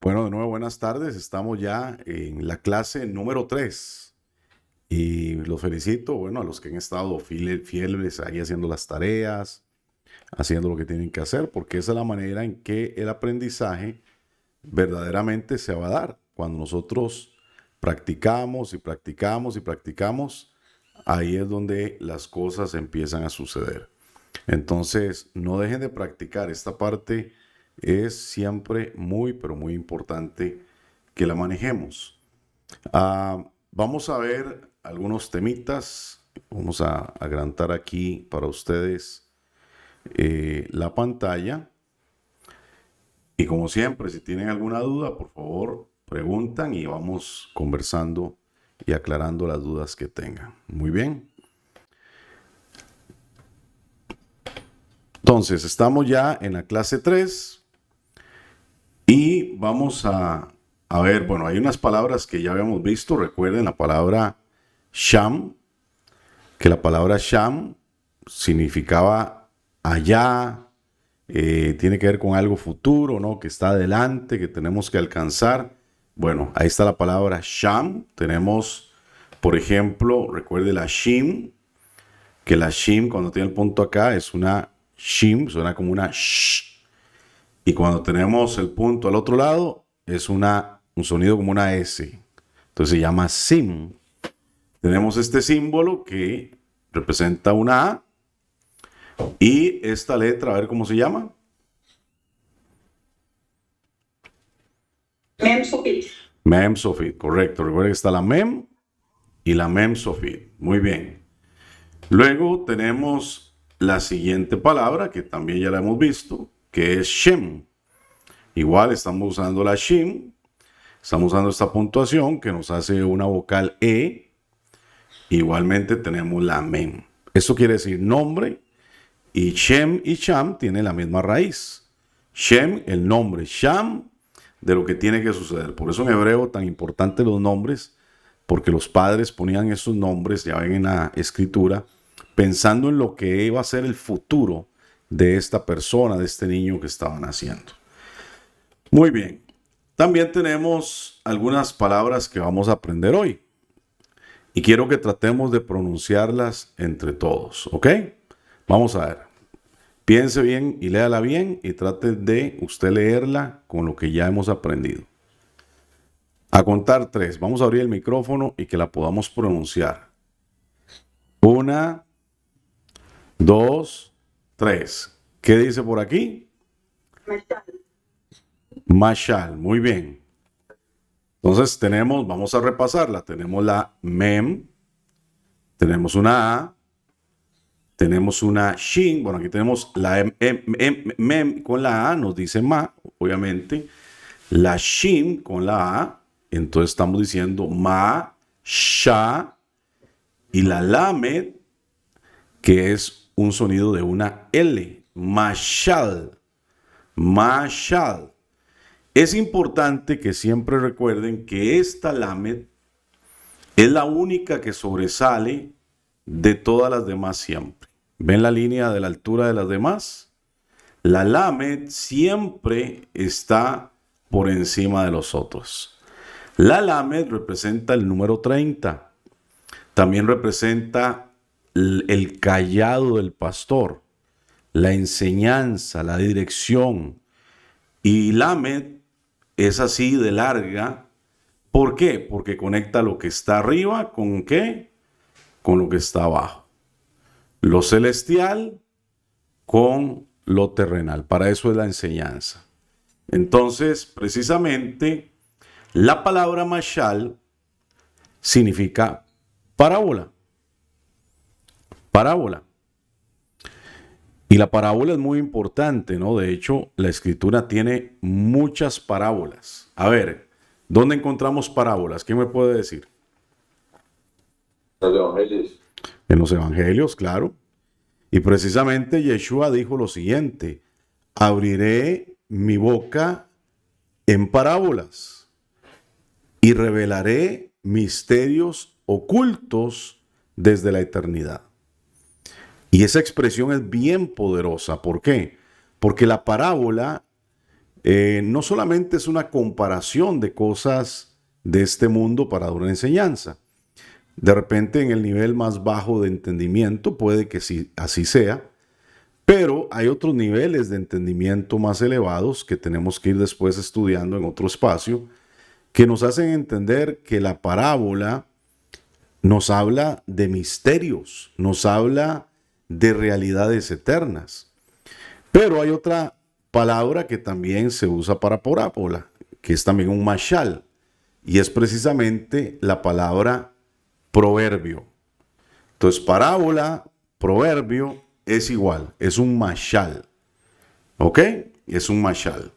Bueno, de nuevo, buenas tardes. Estamos ya en la clase número 3 y los felicito, bueno, a los que han estado fieles ahí haciendo las tareas, haciendo lo que tienen que hacer, porque esa es la manera en que el aprendizaje verdaderamente se va a dar. Cuando nosotros practicamos y practicamos y practicamos, ahí es donde las cosas empiezan a suceder. Entonces, no dejen de practicar. Esta parte es siempre muy, pero muy importante que la manejemos. Vamos a ver algunos temitas. Vamos a agrandar aquí para ustedes la pantalla. Y como siempre, si tienen alguna duda, por favor, preguntan y vamos conversando y aclarando las dudas que tengan. Muy bien. Entonces, estamos ya en la clase 3 y vamos a ver, bueno, hay unas palabras que ya habíamos visto. Recuerden la palabra sham, que la palabra sham significaba allá, tiene que ver con algo futuro, ¿no? Que está adelante, que tenemos que alcanzar. Bueno, ahí está la palabra sham. Tenemos, por ejemplo, recuerde la shim, que la shim cuando tiene el punto acá es una shim, suena como una sh. Y cuando tenemos el punto al otro lado es un sonido como una S. Entonces se llama sim. Tenemos este símbolo que representa una A. Y esta letra, a ver cómo se llama. Mem Sofit. Mem Sofit, correcto. Recuerden que está la Mem y la Mem Sofit. Muy bien. Luego tenemos la siguiente palabra, que también ya la hemos visto, que es Shem. Igual estamos usando la Shem. Estamos usando esta puntuación que nos hace una vocal E. Igualmente tenemos la Mem. Esto quiere decir nombre. Y Shem y Sham tienen la misma raíz. Shem, el nombre. Sham, de lo que tiene que suceder. Por eso en hebreo tan importante los nombres, porque los padres ponían esos nombres, ya ven en la escritura, pensando en lo que iba a ser el futuro de esta persona, de este niño que estaba naciendo. Muy bien. También tenemos algunas palabras que vamos a aprender hoy. Y quiero que tratemos de pronunciarlas entre todos, ¿ok? Vamos a ver. Piense bien y léala bien y trate de usted leerla con lo que ya hemos aprendido. A contar 3. Vamos a abrir el micrófono y que la podamos pronunciar. 1, 2, 3. ¿Qué dice por aquí? Mashal. Muy bien. Entonces vamos a repasarla. Tenemos la mem, tenemos una a, tenemos una shin. Bueno, aquí tenemos la mem con la a, nos dice ma, obviamente. La shin con la a, entonces estamos diciendo ma, sha, y la lamed, que es un sonido de una L, mashal, mashal. Es importante que siempre recuerden que esta lamed es la única que sobresale de todas las demás siempre. ¿Ven la línea de la altura de las demás? La lamed siempre está por encima de los otros. La lamed representa el número 30. También representa el callado del pastor, la enseñanza, la dirección. Y lamed es así de larga. ¿Por qué? Porque conecta lo que está arriba con ¿qué? Con lo que está abajo. Lo celestial con lo terrenal. Para eso es la enseñanza. Entonces, precisamente, la palabra mashal significa parábola. Parábola. Y la parábola es muy importante, ¿no? De hecho, la escritura tiene muchas parábolas. A ver, ¿dónde encontramos parábolas? ¿Quién me puede decir? Los evangelios. En los evangelios, claro. Y precisamente Yeshua dijo lo siguiente: abriré mi boca en parábolas y revelaré misterios ocultos desde la eternidad. Y esa expresión es bien poderosa. ¿Por qué? Porque la parábola no solamente es una comparación de cosas de este mundo para dar una enseñanza. De repente en el nivel más bajo de entendimiento puede que sí, así sea, pero hay otros niveles de entendimiento más elevados que tenemos que ir después estudiando en otro espacio, que nos hacen entender que la parábola nos habla de misterios, nos habla de realidades eternas. Pero hay otra palabra que también se usa para parábola, que es también un mashal, y es precisamente la palabra proverbio. Entonces, parábola, proverbio, es igual, es un mashal. ¿Ok? Es un mashal.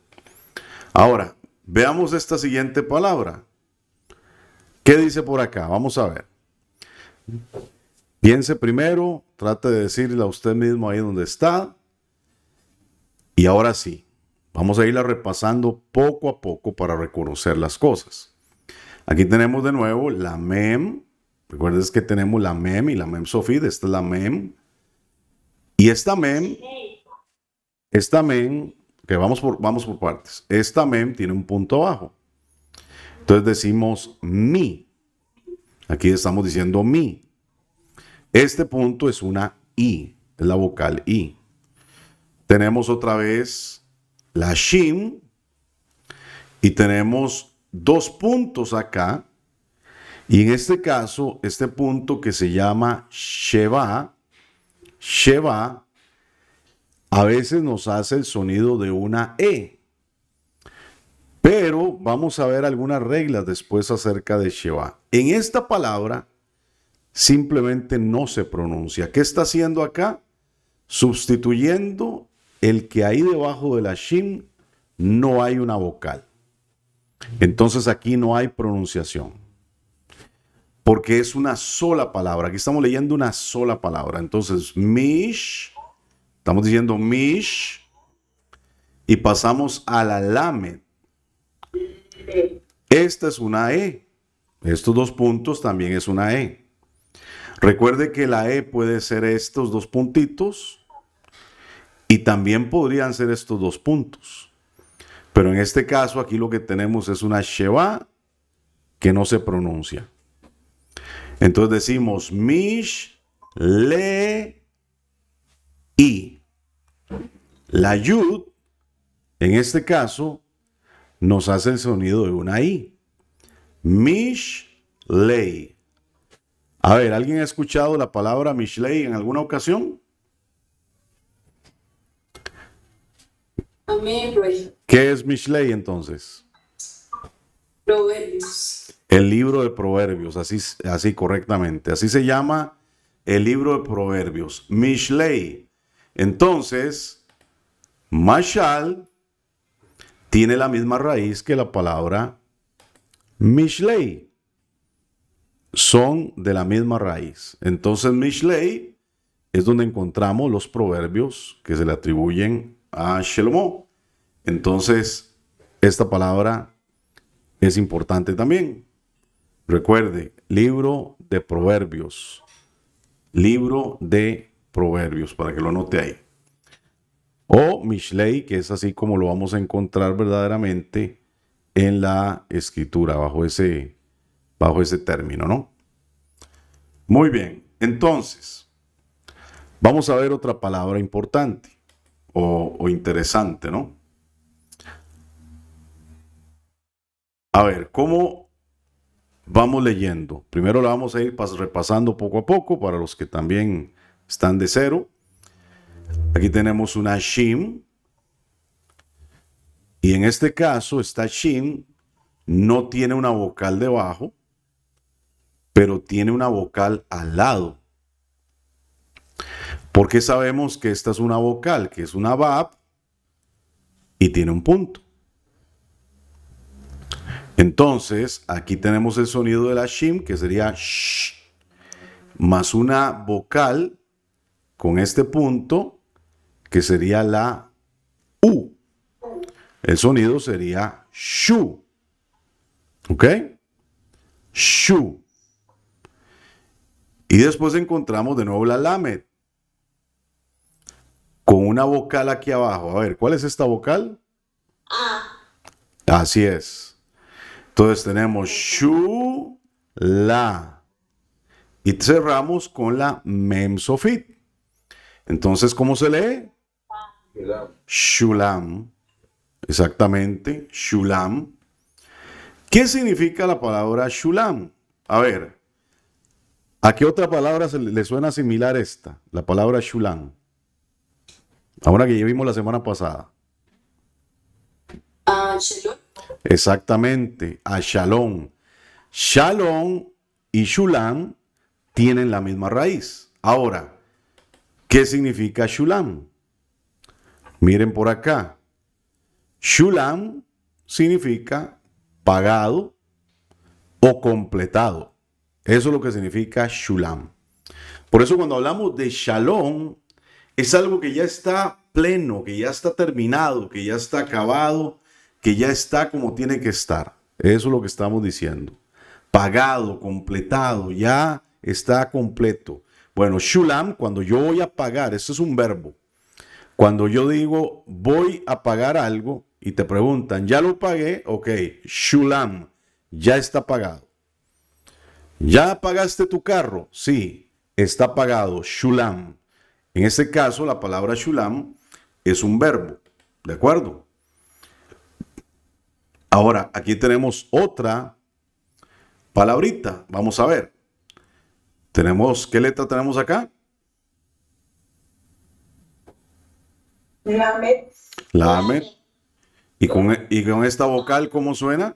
Ahora, veamos esta siguiente palabra. ¿Qué dice por acá? Vamos a ver. Piense primero, trate de decirle a usted mismo ahí donde está. Y ahora sí, vamos a irla repasando poco a poco para reconocer las cosas. Aquí tenemos de nuevo la mem. Recuerden que tenemos la mem y la mem sofit. Esta es la mem. Y esta mem, que vamos por partes. Esta mem tiene un punto abajo. Entonces decimos mi. Aquí estamos diciendo mi. Este punto es una I, es la vocal I. Tenemos otra vez la shin y tenemos dos puntos acá. Y en este caso, este punto que se llama sheva, a veces nos hace el sonido de una E. Pero vamos a ver algunas reglas después acerca de sheva. En esta palabra simplemente no se pronuncia. ¿Qué está haciendo acá? Sustituyendo el que ahí debajo de la shin no hay una vocal. Entonces aquí no hay pronunciación. Porque es una sola palabra. Aquí estamos leyendo una sola palabra. Entonces, mish, estamos diciendo mish, y pasamos a la lamed. Esta es una E. Estos dos puntos también es una E. Recuerde que la E puede ser estos dos puntitos y también podrían ser estos dos puntos. Pero en este caso aquí lo que tenemos es una sheva que no se pronuncia. Entonces decimos mish, le, i. La yud, en este caso, nos hace el sonido de una i. Mish, lei. A ver, ¿alguien ha escuchado la palabra mishlei en alguna ocasión? Amén, Rey. ¿Qué es mishlei entonces? Proverbios. El libro de Proverbios, así correctamente. Así se llama el libro de Proverbios. Mishlei. Entonces, mashal tiene la misma raíz que la palabra mishlei. Son de la misma raíz. Entonces, mishlei es donde encontramos los proverbios que se le atribuyen a Shlomo. Entonces, esta palabra es importante también. Recuerde, libro de Proverbios. Libro de Proverbios, para que lo anote ahí. O Mishlei, que es así como lo vamos a encontrar verdaderamente en la escritura, bajo ese término, ¿no? Muy bien, entonces, vamos a ver otra palabra importante o interesante, ¿no? A ver, ¿cómo vamos leyendo? Primero la vamos a ir repasando poco a poco para los que también están de cero. Aquí tenemos una shin. Y en este caso, esta shin no tiene una vocal debajo, pero tiene una vocal al lado. ¿Por qué sabemos que esta es una vocal? Que es una bab y tiene un punto. Entonces, aquí tenemos el sonido de la shin, que sería sh, más una vocal con este punto, que sería la u. El sonido sería shu. ¿Ok? Shu. Y después encontramos de nuevo la lamed, con una vocal aquí abajo. A ver, ¿cuál es esta vocal? Así es. Entonces tenemos shu, la. Y cerramos con la mem sofit. Entonces, ¿cómo se lee? Shulam. Exactamente, shulam. ¿Qué significa la palabra shulam? A ver, ¿a qué otra palabra le suena similar esta? La palabra shulam. Ahora que ya vimos la semana pasada. Shalom. Exactamente, a shalom. Shalom y shulam tienen la misma raíz. Ahora, ¿qué significa shulam? Miren por acá. Shulam significa pagado o completado. Eso es lo que significa shulam. Por eso cuando hablamos de shalom, es algo que ya está pleno, que ya está terminado, que ya está acabado, que ya está como tiene que estar. Eso es lo que estamos diciendo. Pagado, completado, ya está completo. Bueno, shulam, cuando yo voy a pagar, eso es un verbo. Cuando yo digo voy a pagar algo y te preguntan, ¿ya lo pagué? Ok, shulam, ya está pagado. ¿Ya pagaste tu carro? Sí, está pagado, shulam. En este caso, la palabra shulam es un verbo, ¿de acuerdo? Ahora, aquí tenemos otra palabrita. Vamos a ver. ¿Qué letra tenemos acá? Lamed. La Amet. ¿Y con esta vocal cómo suena?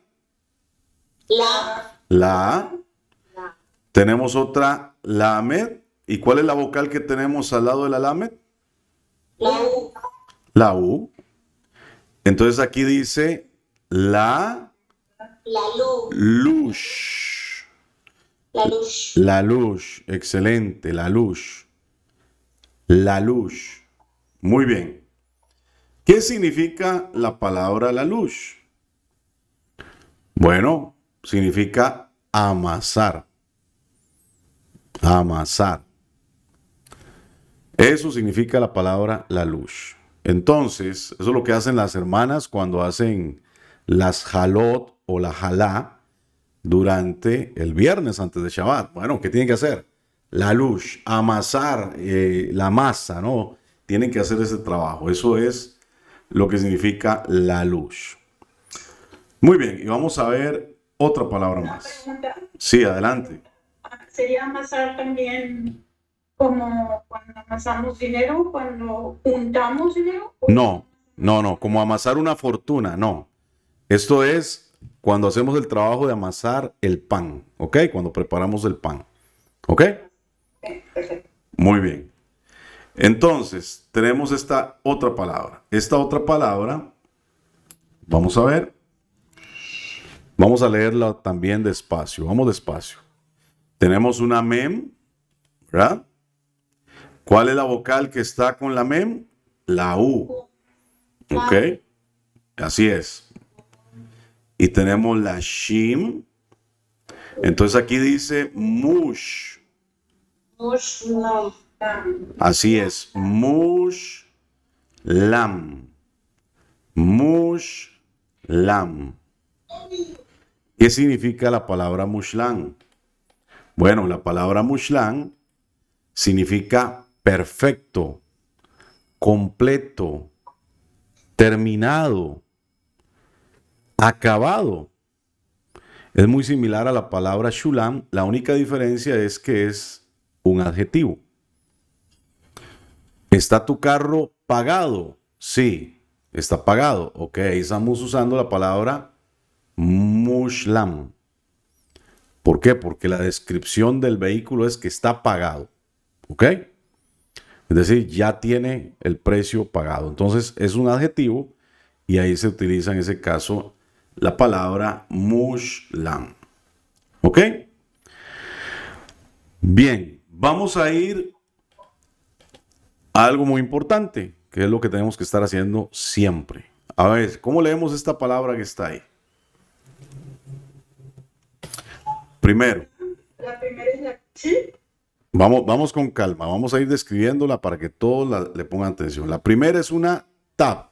La. La A. Tenemos otra Lamed. ¿Y cuál es la vocal que tenemos al lado de la Lamed? La U. La U. Entonces aquí dice la La Lu. luz. La luz. La luz. Excelente. La luz. La luz. Muy bien. ¿Qué significa la palabra la luz? Bueno, significa amasar. Amasar. Eso significa la palabra la luz. Entonces, eso es lo que hacen las hermanas cuando hacen las jalot o la jalá durante el viernes antes de Shabbat. Bueno, ¿qué tienen que hacer? La luz, amasar la masa, ¿no? Tienen que hacer ese trabajo. Eso es lo que significa la luz. Muy bien, y vamos a ver otra palabra más. Pregunta. Sí, adelante. ¿Sería amasar también como cuando amasamos dinero, cuando juntamos dinero? No, no, no, como amasar una fortuna, no. Esto es cuando hacemos el trabajo de amasar el pan, ¿ok? Cuando preparamos el pan, ¿ok? Perfecto. Muy bien. Entonces, tenemos esta otra palabra. Esta otra palabra, vamos a ver. Vamos a leerla también despacio. Vamos despacio. Tenemos una mem, ¿verdad? ¿Cuál es la vocal que está con la mem? La U. ¿Ok? Así es. Y tenemos la shim. Entonces aquí dice mush. Muslim. Así es. Mush lam. Mush lam. ¿Qué significa la palabra mushlam? Bueno, la palabra mushlam significa perfecto, completo, terminado, acabado. Es muy similar a la palabra shulam. La única diferencia es que es un adjetivo. ¿Está tu carro pagado? Sí, está pagado. Ok, estamos usando la palabra mushlam. ¿Por qué? Porque la descripción del vehículo es que está pagado. ¿Ok? Es decir, ya tiene el precio pagado. Entonces es un adjetivo y ahí se utiliza en ese caso la palabra mushlam. ¿Ok? Bien, vamos a ir a algo muy importante, que es lo que tenemos que estar haciendo siempre. A ver, ¿cómo leemos esta palabra que está ahí? Primero, La primera es la sí. vamos con calma, vamos a ir describiéndola para que todos le pongan atención. La primera es una tab.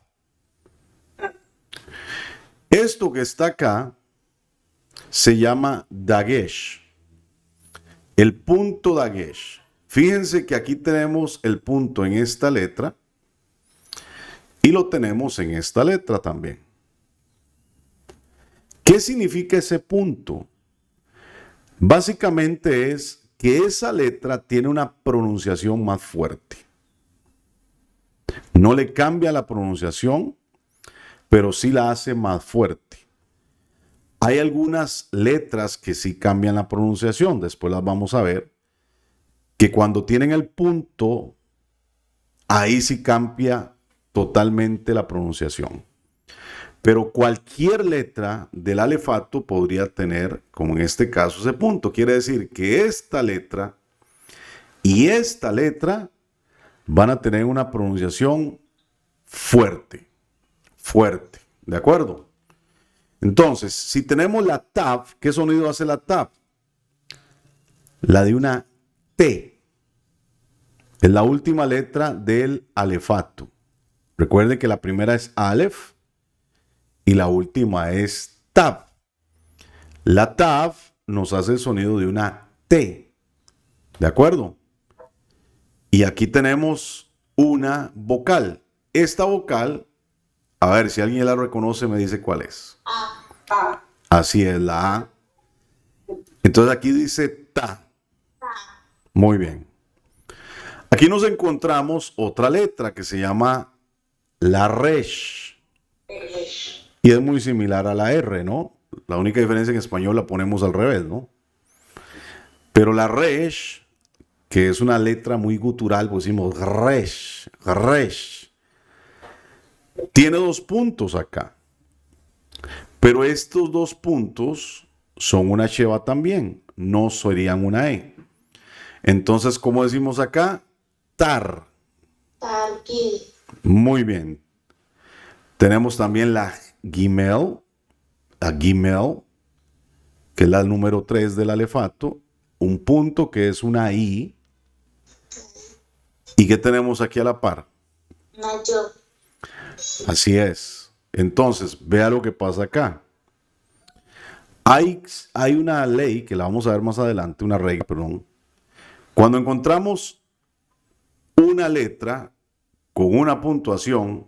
Esto que está acá se llama dagesh. El punto dagesh. Fíjense que aquí tenemos el punto en esta letra y lo tenemos en esta letra también. ¿Qué significa ese punto? Básicamente es que esa letra tiene una pronunciación más fuerte. No le cambia la pronunciación, pero sí la hace más fuerte. Hay algunas letras que sí cambian la pronunciación, después las vamos a ver, que cuando tienen el punto, ahí sí cambia totalmente la pronunciación. Pero cualquier letra del alefato podría tener, como en este caso, ese punto. Quiere decir que esta letra y esta letra van a tener una pronunciación fuerte, fuerte. ¿De acuerdo? Entonces, si tenemos la TAF, ¿qué sonido hace la TAF? La de una T. Es la última letra del alefato. Recuerden que la primera es Aleph y la última es Tav. La Tav nos hace el sonido de una T. ¿De acuerdo? Y aquí tenemos una vocal. Esta vocal, a ver si alguien la reconoce, me dice cuál es. Así es, la A. Entonces aquí dice ta. Muy bien. Aquí nos encontramos otra letra que se llama la resh. Y es muy similar a la R, ¿no? La única diferencia en español la ponemos al revés, ¿no? Pero la resh, que es una letra muy gutural, pues decimos resh, resh. Tiene 2 puntos acá. Pero estos 2 puntos son una sheva también, no serían una E. Entonces, ¿cómo decimos acá? Tar. Muy bien. Tenemos también la gimel, que es la número 3 del alefato, un punto que es una I. ¿Y qué tenemos aquí a la par? Así es. Entonces, vea lo que pasa acá. Hay una ley que la vamos a ver más adelante, una regla, perdón. Cuando encontramos una letra con una puntuación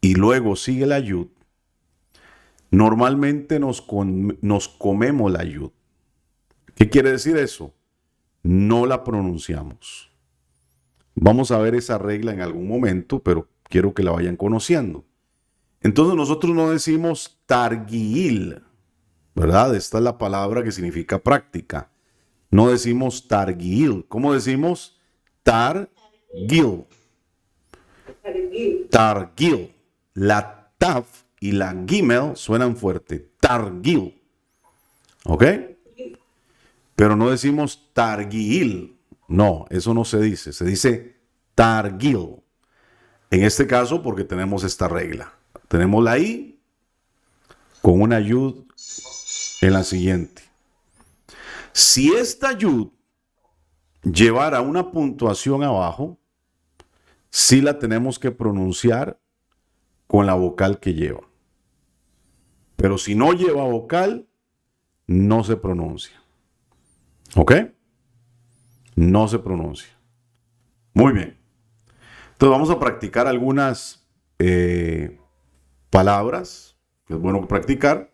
y luego sigue la yud, normalmente nos comemos la yud. ¿Qué quiere decir eso? No la pronunciamos. Vamos a ver esa regla en algún momento, pero quiero que la vayan conociendo. Entonces nosotros no decimos targuil, ¿verdad? Esta es la palabra que significa práctica. No decimos targuil. ¿Cómo decimos? Targil. Targil. La taf y la gimel suenan fuerte. Targil. ¿Ok? Pero no decimos targil. No, eso no se dice. Se dice targil. En este caso, porque tenemos esta regla. Tenemos la I con una yud en la siguiente. Si esta yud llevara una puntuación abajo, sí la tenemos que pronunciar con la vocal que lleva. Pero si no lleva vocal, no se pronuncia. ¿Ok? No se pronuncia. Muy bien. Entonces vamos a practicar algunas palabras, que es bueno practicar.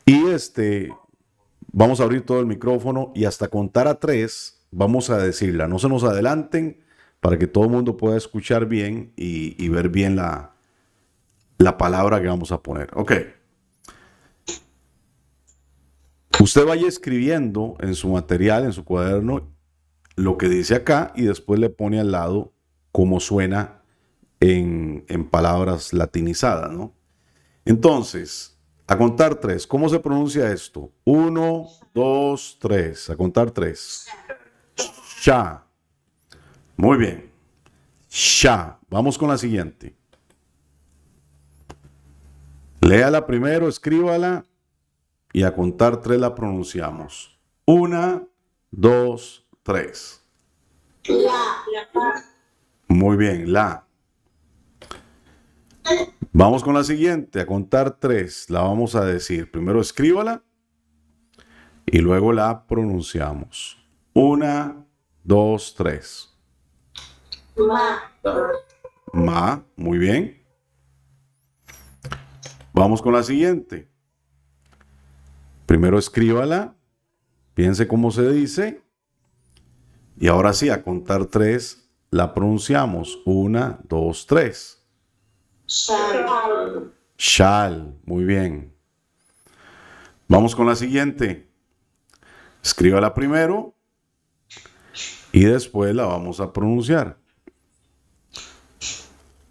Y vamos a abrir todo el micrófono y hasta contar a 3 vamos a decirla. No se nos adelanten para que todo el mundo pueda escuchar bien y ver bien la palabra que vamos a poner. Ok. Usted vaya escribiendo en su material, en su cuaderno, lo que dice acá y después le pone al lado cómo suena en palabras latinizadas, ¿no? Entonces, a contar 3. ¿Cómo se pronuncia esto? 1, 2, 3. A contar 3. Sha. Muy bien. Sha. Vamos con la siguiente. Léala primero, escríbala y a contar 3 la pronunciamos. 1, 2, 3. La. Muy bien, la. Vamos con la siguiente. A contar 3. La vamos a decir. Primero escríbala y luego la pronunciamos. 1, 2, 3. Ma. Ma. Muy bien. Vamos con la siguiente. Primero escríbala. Piense cómo se dice. Y ahora sí, a contar 3 la pronunciamos. 1, 2, 3. Shall. Shall. Muy bien. Vamos con la siguiente. Escríbala primero y después la vamos a pronunciar.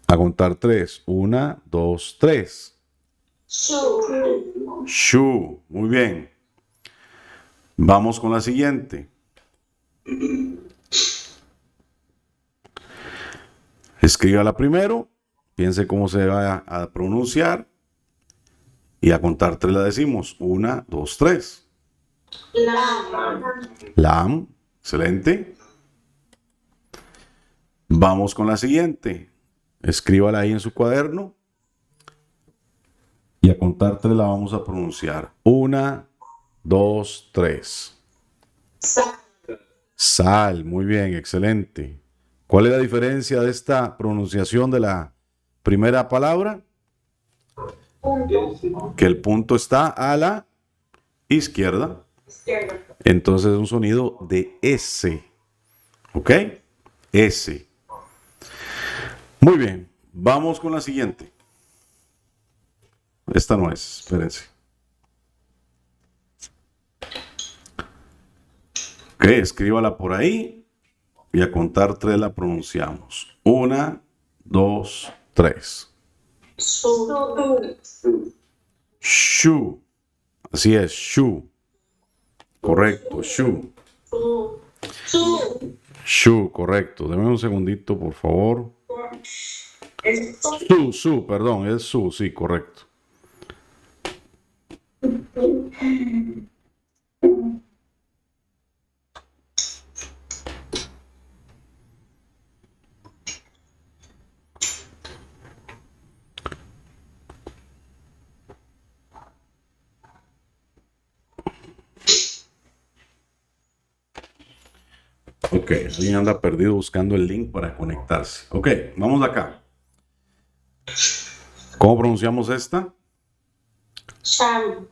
A contar 3. 1, 2, 3. Shoe. Shoe. Muy bien. Vamos con la siguiente. Escríbala primero. Piense cómo se va a pronunciar. Y a contar 3 la decimos. 1, 2, 3. Lamb. Lamb. Excelente. Vamos con la siguiente. Escríbala ahí en su cuaderno. Y a contar 3 la vamos a pronunciar. 1, 2, 3. Sal. Sal. Muy bien, excelente. ¿Cuál es la diferencia de esta pronunciación de la primera palabra? Punto. Que el punto está a la izquierda. Izquierda. Entonces es un sonido de S. ¿Ok? S. Muy bien. Vamos con la siguiente. Esta no es. Espérense. Ok, escríbala por ahí. Y a contar 3 la pronunciamos. 1, 2, 3. Su. Shoe. Así es, shoe. Correcto, shoe. Su. Shoe, correcto. Deme un segundito, por favor. Es Perdón, es su, sí, correcto. Ok, alguien anda perdido buscando el link para conectarse. Ok, vamos acá. ¿Cómo pronunciamos esta? Sham.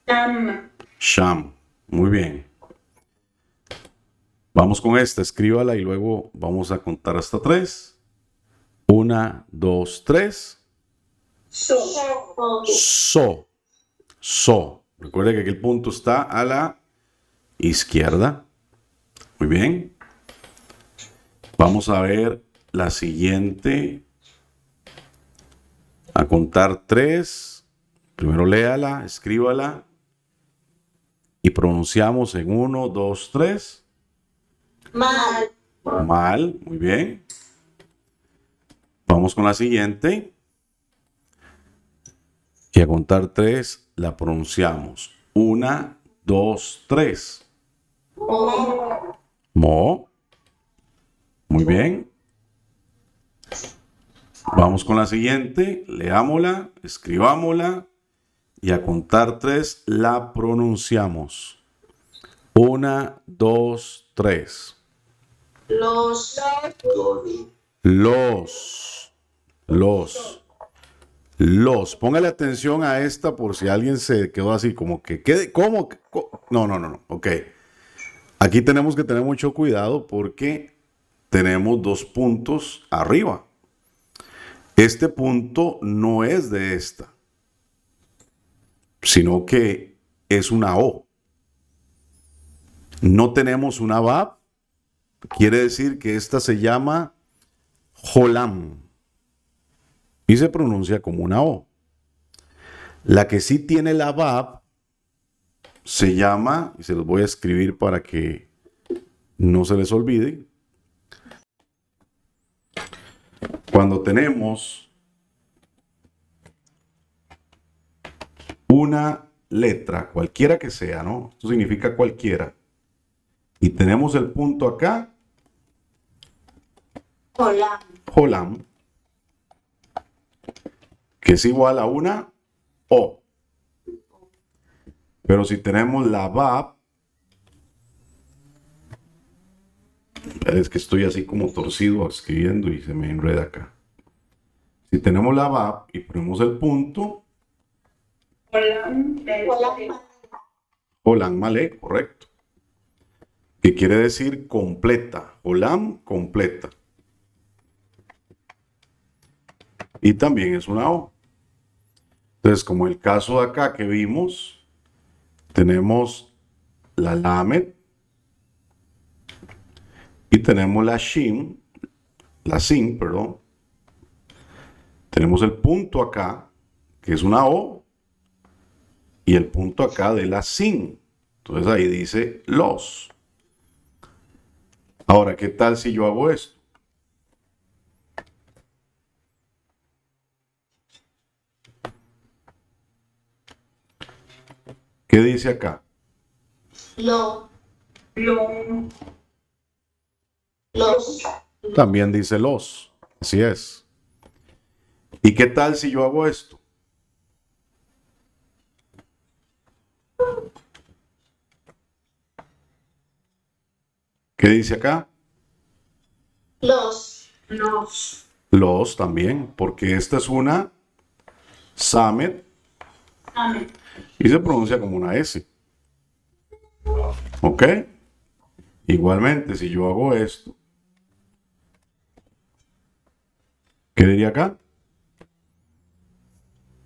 Sham. Sham. Muy bien. Vamos con esta. Escríbala y luego vamos a contar hasta 3. 1, 2, 3. So. So. So. Recuerde que aquí el punto está a la izquierda. Muy bien. Vamos a ver la siguiente. A contar 3. Primero léala, escríbala. Y pronunciamos en 1, 2, 3. Mal. Mal. Muy bien. Vamos con la siguiente. Y a contar 3 la pronunciamos. 1, 2, 3. Mo. Mo. Muy bien. Vamos con la siguiente. Leámosla, escribámosla. Y a contar 3 la pronunciamos. 1, 2, 3. Los. Los. Póngale atención a esta por si alguien se quedó así como que, ¿cómo? No. Ok. Aquí tenemos que tener mucho cuidado porque tenemos 2 puntos arriba. Este punto no es de esta, sino que es una O. No tenemos una Bab. Quiere decir que esta se llama Jolam y se pronuncia como una O. La que sí tiene la Bab se llama, y se los voy a escribir para que no se les olvide. Cuando tenemos una letra, cualquiera que sea, ¿no? Esto significa cualquiera. Y tenemos el punto acá, Hola. Jolam. que es igual a una O. Pero si tenemos la VAB, es que estoy así como torcido escribiendo y se me enreda acá. Si tenemos la VAB y ponemos el punto, Olam Malek, correcto. Que quiere decir completa. Olam, completa. Y también es una O. Entonces, como el caso de acá que vimos, tenemos la Lamed y tenemos la Shin, la Sin, perdón. Tenemos el punto acá, que es una O, y el punto acá de la Sin. Entonces ahí dice los. Ahora, ¿qué tal si yo hago esto? ¿Qué dice acá? Los. También dice los. Así es. ¿Y qué tal si yo hago esto? ¿Qué dice acá? Los. Los también, porque esta es una Samet y se pronuncia como una S. ¿Ok? Igualmente, si yo hago esto, ¿qué diría acá?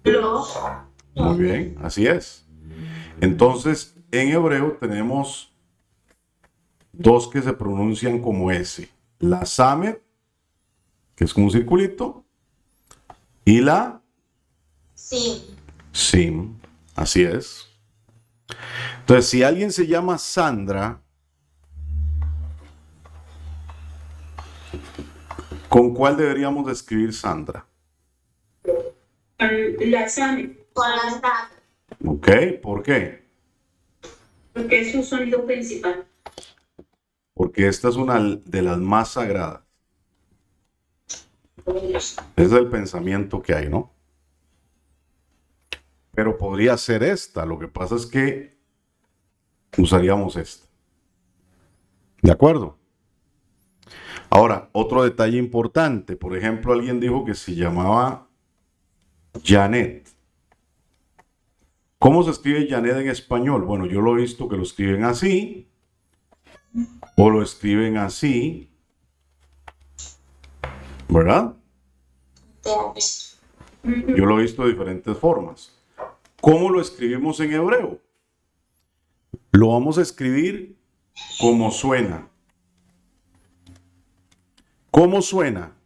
Los. Muy bien, así es. Entonces, en hebreo tenemos dos que se pronuncian como S. La Samet, que es como un circulito, y la Sí. Sim. Así es. Entonces, si alguien se llama Sandra, ¿con cuál deberíamos de escribir Sandra? La SAME, Con las datas. ¿Ok? ¿Por qué? porque es su sonido principal. Porque esta es una de las más sagradas. Ese es el pensamiento que hay, ¿no? Pero podría ser esta. Lo que pasa es que usaríamos esta. ¿De acuerdo? Ahora, otro detalle importante. Por ejemplo, alguien dijo que se llamaba Janet. ¿Cómo se escribe Janet en español? Bueno, yo lo he visto que lo escriben así. O lo escriben así. ¿Verdad? Yo lo he visto de diferentes formas. ¿Cómo lo escribimos en hebreo? Lo vamos a escribir como suena. ¿Cómo suena?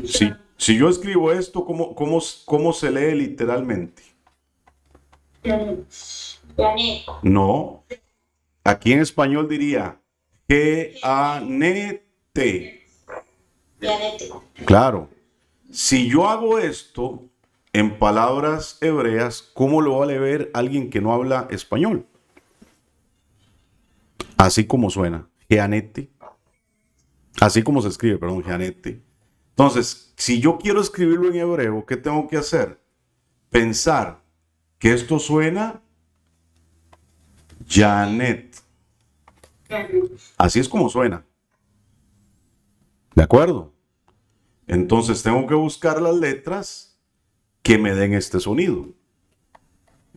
Si yo escribo esto, ¿cómo se lee literalmente? Janet. No. Aquí en español diría G-A-N-T. Janet. Claro. Si yo hago esto en palabras hebreas, ¿cómo lo va a leer alguien que no habla español? Así como suena. Geanete. Así como se escribe, perdón, Geanete. Entonces, si yo quiero escribirlo en hebreo, ¿qué tengo que hacer? Pensar que esto suena Janet. Así es como suena. ¿De acuerdo? Entonces tengo que buscar las letras que me den este sonido.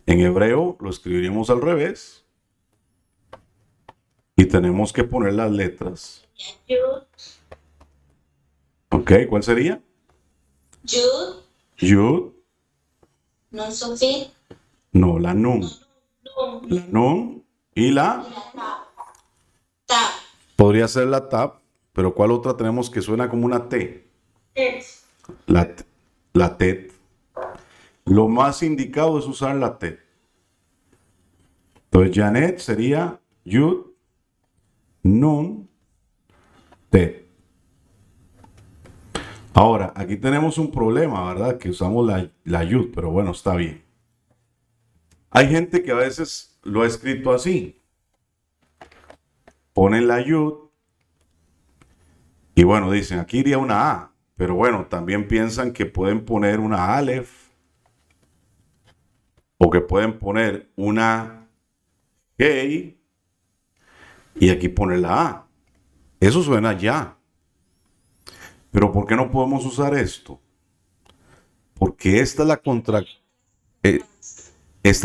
En hebreo lo escribiríamos al revés. Y tenemos que poner las letras. Yud. ¿Ok? ¿Cuál sería? Yud. Yud. Nun Sufit. No, la nun. Nun. La nun y la... Tap. Podría ser la tap, pero ¿cuál otra tenemos que suena como una T? La tet. Lo más indicado es usar la tet. Entonces, Janet sería Yud, Nun, Tet. Ahora, aquí tenemos un problema, ¿verdad? Que usamos la Yud, pero bueno, está bien. Hay gente que a veces lo ha escrito así. Ponen la Yud y bueno, dicen, aquí iría una A, pero bueno, también piensan que pueden poner una Aleph o que pueden poner una Hey y aquí poner la A. Eso suena ya. Pero ¿por qué no podemos usar esto? Porque eh, esta es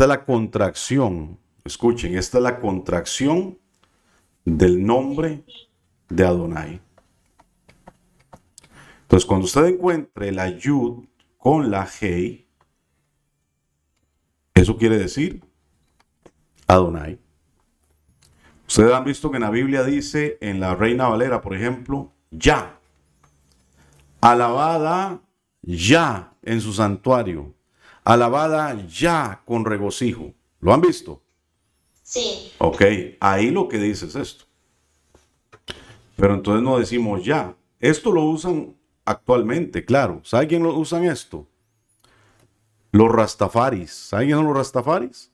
la contracción. Escuchen, esta es la contracción del nombre de Adonai. Entonces, cuando usted encuentre la Yud con la Hey, eso quiere decir Adonai. Ustedes han visto que en la Biblia dice, en la Reina Valera, por ejemplo, ya. Alabada ya en su santuario. Alabada ya con regocijo. ¿Lo han visto? Sí. Ok, ahí lo que dice es esto. Pero entonces no decimos ya. Esto lo usan actualmente, claro. ¿Sabe quién lo usan esto? Los rastafaris. ¿Saben quién son los rastafaris?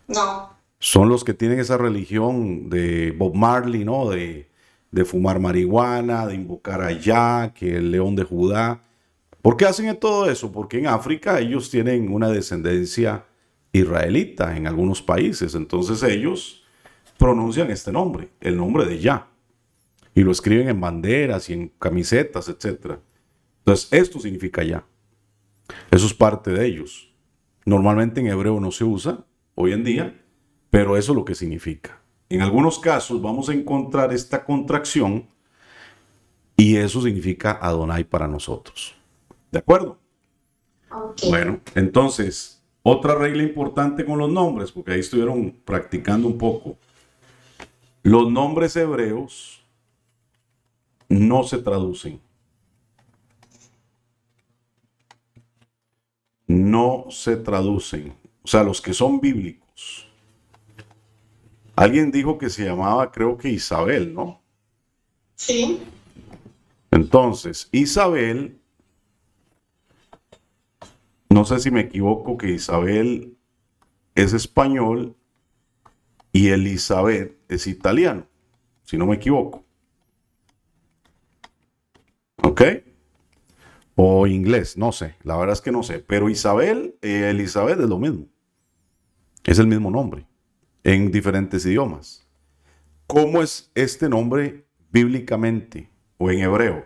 No. Son los que tienen esa religión de Bob Marley, ¿no? De fumar marihuana, de invocar a Yah, que el león de Judá. ¿Por qué hacen todo eso? Porque en África ellos tienen una descendencia israelita en algunos países. Entonces ellos pronuncian este nombre, el nombre de Yah. Y lo escriben en banderas y en camisetas, etc. Entonces esto significa Yah. Eso es parte de ellos. Normalmente en hebreo no se usa hoy en día, pero eso es lo que significa. En algunos casos vamos a encontrar esta contracción y eso significa Adonai para nosotros. ¿De acuerdo? Ok. Bueno, entonces, otra regla importante con los nombres, porque ahí estuvieron practicando un poco. Los nombres hebreos no se traducen. No se traducen. O sea, los que son bíblicos. Alguien dijo que se llamaba, creo que Isabel, ¿no? Sí. Entonces, Isabel, no sé si me equivoco, que Isabel es español y Elizabeth es italiano, si no me equivoco. ¿Ok? O inglés, no sé, la verdad es que no sé. Pero Isabel, Elizabeth es lo mismo. Es el mismo nombre, en diferentes idiomas. ¿Cómo es este nombre bíblicamente? ¿O en hebreo?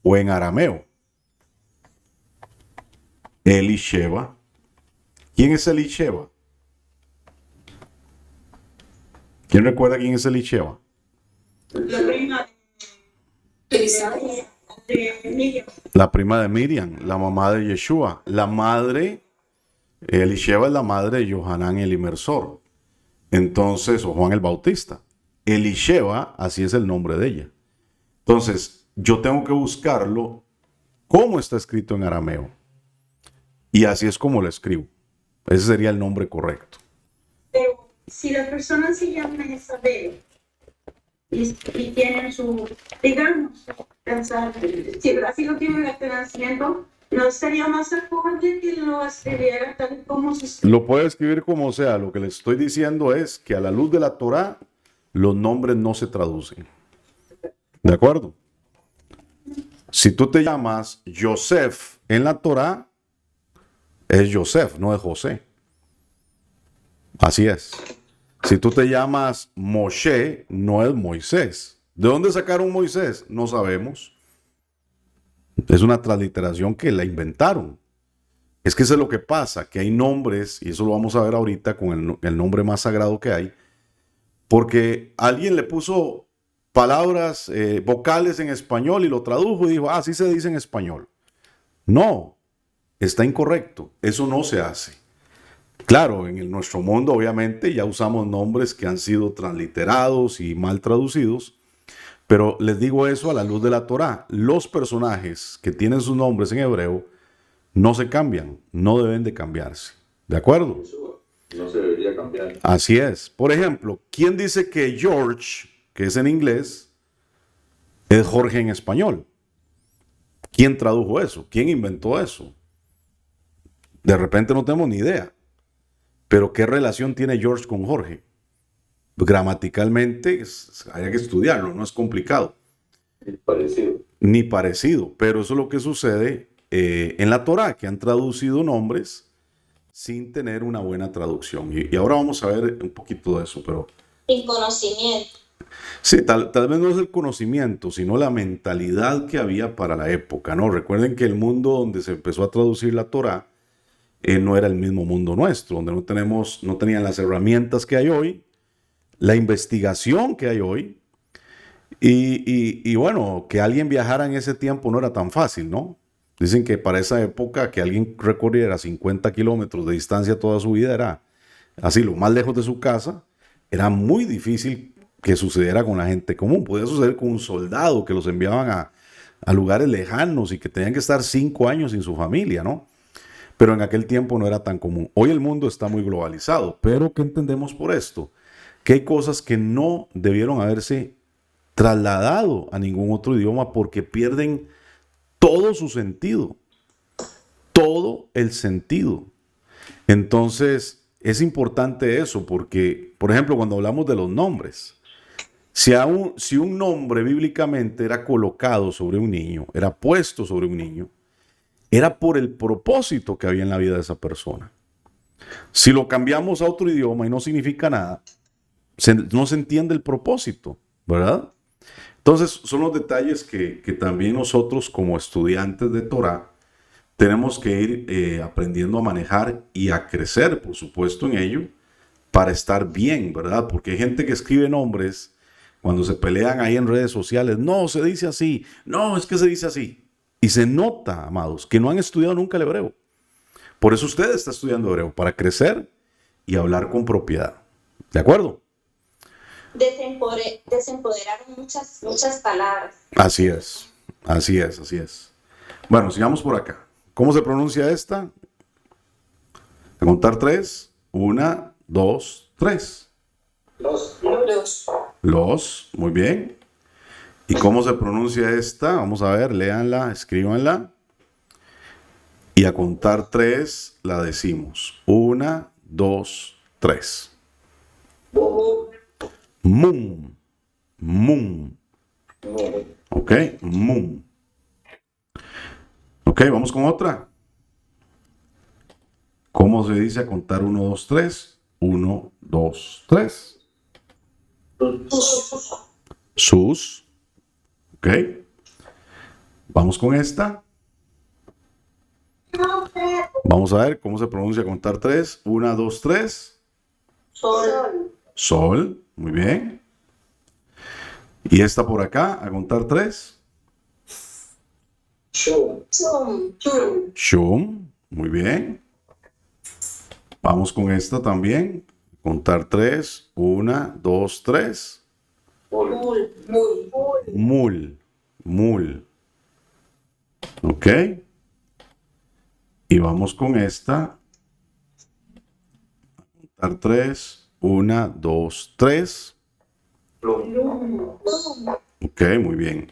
¿O en arameo? Elisheva. ¿Quién es Elisheva? ¿Quién recuerda quién es Elisheva? La prima de Miriam. La prima de Miriam, la mamá de Yeshua. La madre, Elisheva es la madre de Yohanan el Inmersor. Entonces, o Juan el Bautista. Elisheva, así es el nombre de ella. Entonces, yo tengo que buscarlo cómo está escrito en arameo. Y así es como lo escribo. Ese sería el nombre correcto. Pero si la persona se llama Isabel y tienen su, digamos, pensar, si así lo tiene el acta de nacimiento, ¿no sería más acorde que lo escribiera tal como se escribe? Lo puede escribir como sea. Lo que les estoy diciendo es que a la luz de la Torá, los nombres no se traducen. ¿De acuerdo? Si tú te llamas Yosef en la Torá, es Yosef, no es José. Así es. Si tú te llamas Moshe, no es Moisés. ¿De dónde sacaron Moisés? No sabemos. Es una transliteración que la inventaron. Es que eso es lo que pasa, que hay nombres, y eso lo vamos a ver ahorita con el nombre más sagrado que hay, porque alguien le puso palabras, vocales en español y lo tradujo y dijo, así se dice en español. No, está incorrecto, eso no se hace. Claro, en nuestro mundo obviamente ya usamos nombres que han sido transliterados y mal traducidos, pero les digo eso a la luz de la Torá. Los personajes que tienen sus nombres en hebreo no se cambian, no deben de cambiarse. ¿De acuerdo? No se debería cambiar. Así es. Por ejemplo, ¿quién dice que George, que es en inglés, es Jorge en español? ¿Quién tradujo eso? ¿Quién inventó eso? De repente no tenemos ni idea. Pero ¿qué relación tiene George con Jorge? Gramaticalmente hay que estudiarlo, no es complicado. Parecido. ni parecido, pero eso es lo que sucede en la Torá, que han traducido nombres sin tener una buena traducción. Y ahora vamos a ver un poquito de eso, pero Sin conocimiento. sí, tal vez no es el conocimiento, sino la mentalidad que había para la época, ¿no? Recuerden que el mundo donde se empezó a traducir la Torá no era el mismo mundo nuestro, donde no tenían las herramientas que hay hoy, la investigación que hay hoy, y bueno, que alguien viajara en ese tiempo no era tan fácil, ¿no? Dicen que para esa época que alguien recorriera 50 kilómetros de distancia toda su vida era así, lo más lejos de su casa, era muy difícil que sucediera con la gente común. Podía suceder con un soldado que los enviaban a lugares lejanos y que tenían que estar 5 años sin su familia, ¿no? Pero en aquel tiempo no era tan común. Hoy el mundo está muy globalizado, pero ¿qué entendemos por esto? Que hay cosas que no debieron haberse trasladado a ningún otro idioma porque pierden todo su sentido, todo el sentido. Entonces, es importante eso porque, por ejemplo, cuando hablamos de los nombres, si un nombre bíblicamente era colocado sobre un niño, era puesto sobre un niño, era por el propósito que había en la vida de esa persona. Si lo cambiamos a otro idioma y no significa nada, no se entiende el propósito, ¿verdad? Entonces, son los detalles que también nosotros como estudiantes de Torah tenemos que ir aprendiendo a manejar y a crecer, por supuesto, en ello, para estar bien, ¿verdad? Porque hay gente que escribe nombres cuando se pelean ahí en redes sociales. No, se dice así. No, es que se dice así. Y se nota, amados, que no han estudiado nunca el hebreo. Por eso usted está estudiando hebreo, para crecer y hablar con propiedad. ¿De acuerdo? Desempoderaron muchas palabras. Así es, así es, así es. Bueno, sigamos por acá. ¿Cómo se pronuncia esta? A contar 3. 1, 2, 3. Los. Los, muy bien. ¿Y cómo se pronuncia esta? Vamos a ver, léanla, escríbanla. Y a contar 3 la decimos. 1, 2, 3. Mum. Mum. Ok, mum. Ok, vamos con otra. ¿Cómo se dice a contar 1, 2, 3? 1, 2, 3. Sus. Ok. Vamos con esta. Vamos a ver cómo se pronuncia a contar 3. 1, 2, 3. Sol. Sol. Muy bien. Y esta por acá, a contar 3. Shum. Muy bien. Vamos con esta también. Contar 3. 1, 2, 3. Mul. Mul. Ok. Y vamos con esta. Contar 3. 1, 2, 3. Ok, muy bien.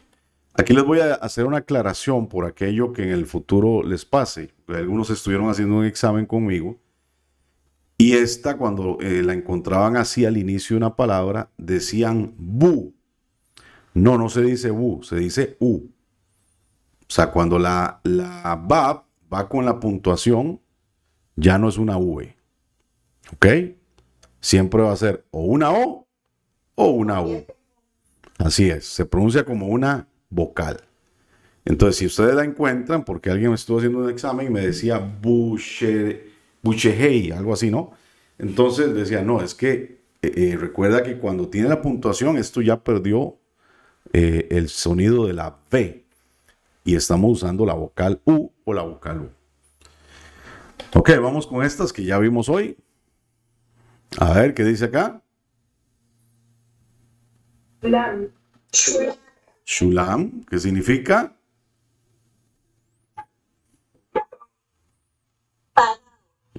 Aquí les voy a hacer una aclaración por aquello que en el futuro les pase. Algunos estuvieron haciendo un examen conmigo y esta cuando la encontraban así al inicio de una palabra decían bu. No, no se dice bu, se dice u. O sea, cuando la va con la puntuación, ya no es una v. ¿Ok? Siempre va a ser o una o una u. Así es, se pronuncia como una vocal. Entonces, si ustedes la encuentran, porque alguien me estuvo haciendo un examen y me decía buchehei, algo así, ¿no? Entonces decía, no, es que recuerda que cuando tiene la puntuación, esto ya perdió el sonido de la V y estamos usando la vocal U o la vocal U. Ok, vamos con estas que ya vimos hoy. A ver, ¿qué dice acá? Shulam, ¿qué significa?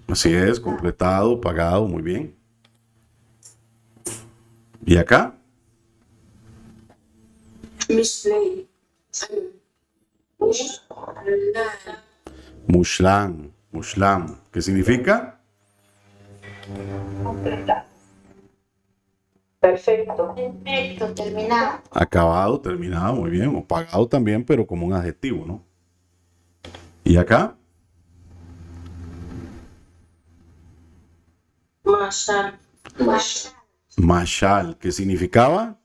Así es, completado, pagado, muy bien. ¿Y acá? Mushlam, mushlam, ¿qué significa? Perfecto. Perfecto, terminado. Acabado, terminado, muy bien. O pagado también, pero como un adjetivo, ¿no? ¿Y acá? Mashal. Mashal. Mashal, ¿qué significaba?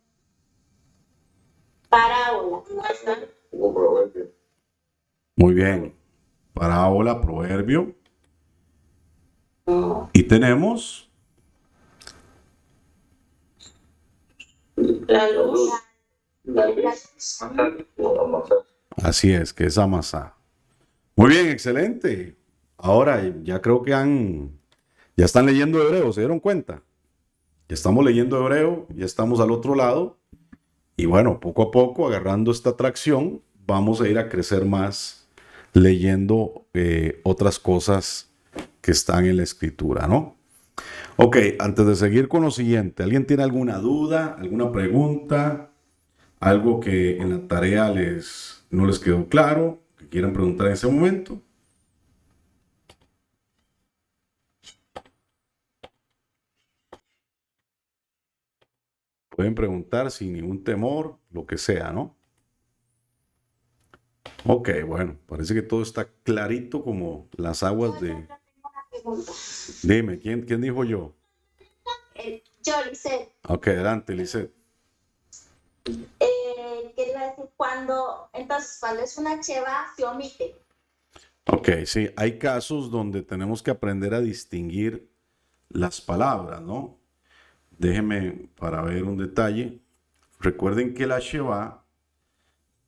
Parábola. Mashal. Como proverbio. Muy bien. Parábola, proverbio. Y tenemos La luz. La luz. Amasar. así es, que es amasar. Muy bien, excelente. Ahora ya creo que ya están leyendo hebreo, ¿se dieron cuenta? Ya estamos leyendo hebreo, ya estamos al otro lado. Y bueno, poco a poco, agarrando esta atracción, vamos a ir a crecer más leyendo otras cosas que están en la escritura, ¿no? Ok, antes de seguir con lo siguiente, ¿alguien tiene alguna duda, alguna pregunta? Algo que en la tarea no les quedó claro, que quieran preguntar en ese momento. Pueden preguntar sin ningún temor, lo que sea, ¿no? Ok, bueno, parece que todo está clarito como las aguas de... Pregunta. Dime, ¿quién dijo yo? Yo, Lisette, Ok, adelante, Lisette. quería decir cuando es una cheva, se omite. Ok, sí, hay casos donde tenemos que aprender a distinguir las palabras, ¿no? Déjenme para ver un detalle. Recuerden que la Sheva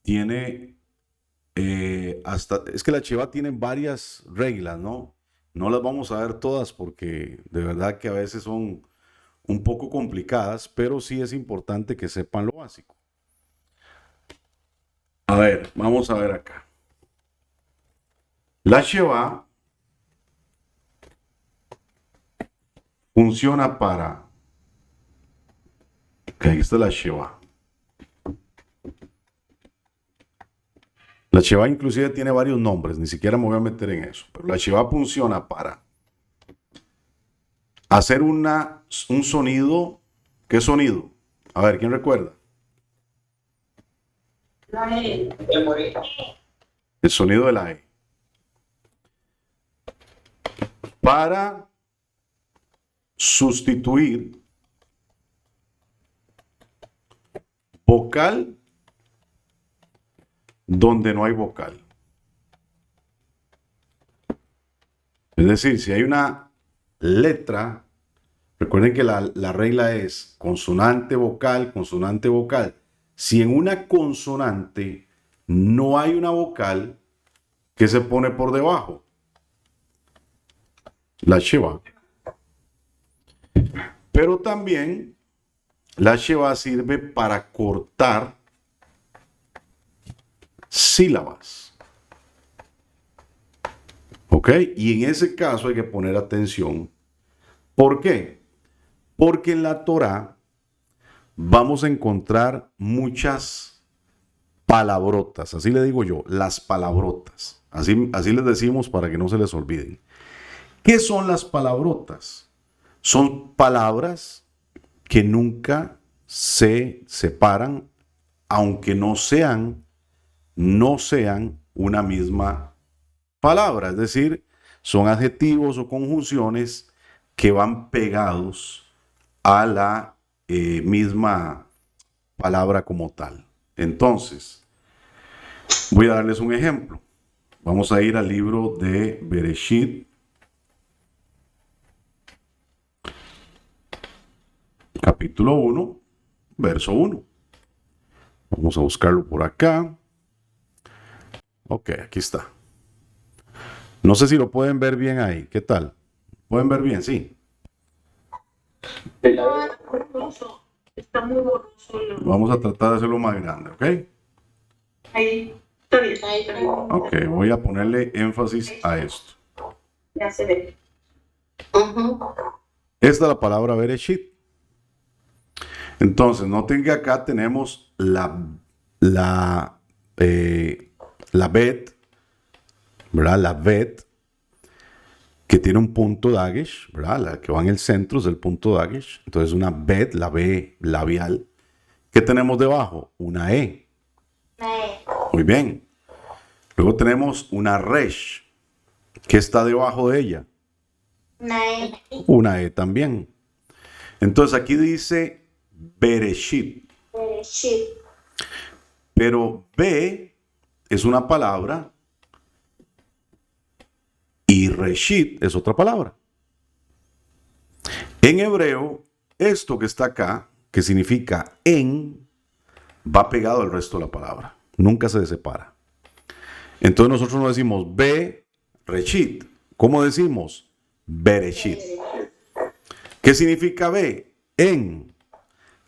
tiene es que la Sheva tiene varias reglas, ¿no? No las vamos a ver todas porque de verdad que a veces son un poco complicadas, pero sí es importante que sepan lo básico. A ver, vamos a ver acá. La Sheva funciona para... Ok, esta es la Sheva. La Sheva inclusive tiene varios nombres, ni siquiera me voy a meter en eso, pero la Sheva funciona para hacer un sonido. ¿Qué sonido? A ver, ¿quién recuerda? El sonido de la E. Para sustituir vocal donde no hay vocal. Es decir, si hay una letra, recuerden que la regla es consonante, vocal, consonante, vocal. Si en una consonante no hay una vocal, ¿qué se pone por debajo? La sheva. Pero también la sheva sirve para cortar sílabas. ¿Ok? Y en ese caso hay que poner atención. ¿Por qué? Porque en la Torá vamos a encontrar muchas palabrotas. Así le digo yo, las palabrotas. Así les decimos para que no se les olviden. ¿Qué son las palabrotas? Son palabras que nunca se separan, aunque no sean una misma palabra. Es decir, son adjetivos o conjunciones que van pegados a la misma palabra como tal. Entonces, voy a darles un ejemplo. Vamos a ir al libro de Bereshit, capítulo 1, verso 1. Vamos a buscarlo por acá. Ok, aquí está. No sé si lo pueden ver bien ahí. ¿Qué tal? ¿Pueden ver bien? Sí. Está muy borroso. Vamos a tratar de hacerlo más grande, ¿ok? Ahí está bien. Ahí está bien. Ok, voy a ponerle énfasis a esto. Ya se ve. Esta es la palabra Bereshit. Entonces, noten que acá tenemos la bet, ¿verdad? La bet, que tiene un punto dagesh, ¿verdad? La que va en el centro es el punto dagesh. Entonces una bet, la B labial. ¿Qué tenemos debajo? Una E. Muy bien. Luego tenemos una resh. ¿Qué está debajo de ella? Una E también. Entonces aquí dice Bereshit. Pero B es una palabra y Reshit es otra palabra. En hebreo, esto que está acá, que significa en, va pegado al resto de la palabra. Nunca se separa. Entonces nosotros no decimos B, Reshit. ¿Cómo decimos? Bereshit. ¿Qué significa B? En.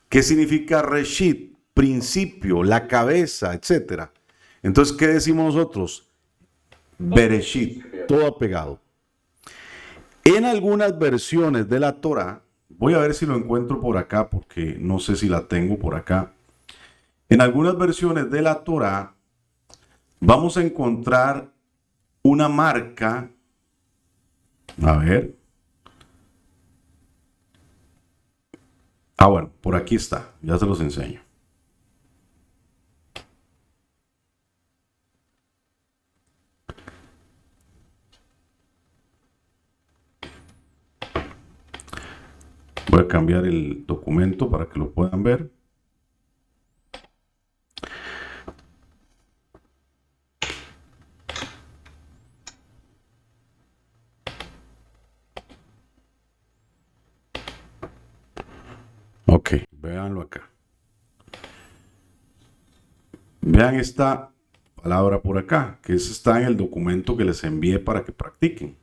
¿Qué significa Reshit? Principio, la cabeza, etc. Entonces, ¿qué decimos nosotros? Bereshit, todo pegado. En algunas versiones de la Torah, voy a ver si lo encuentro por acá, porque no sé si la tengo por acá. En algunas versiones de la Torah, vamos a encontrar una marca. A ver. Ah, bueno, por aquí está. Ya se los enseño. Voy a cambiar el documento para que lo puedan ver. Ok, véanlo acá. Vean esta palabra por acá, que está en el documento que les envié para que practiquen.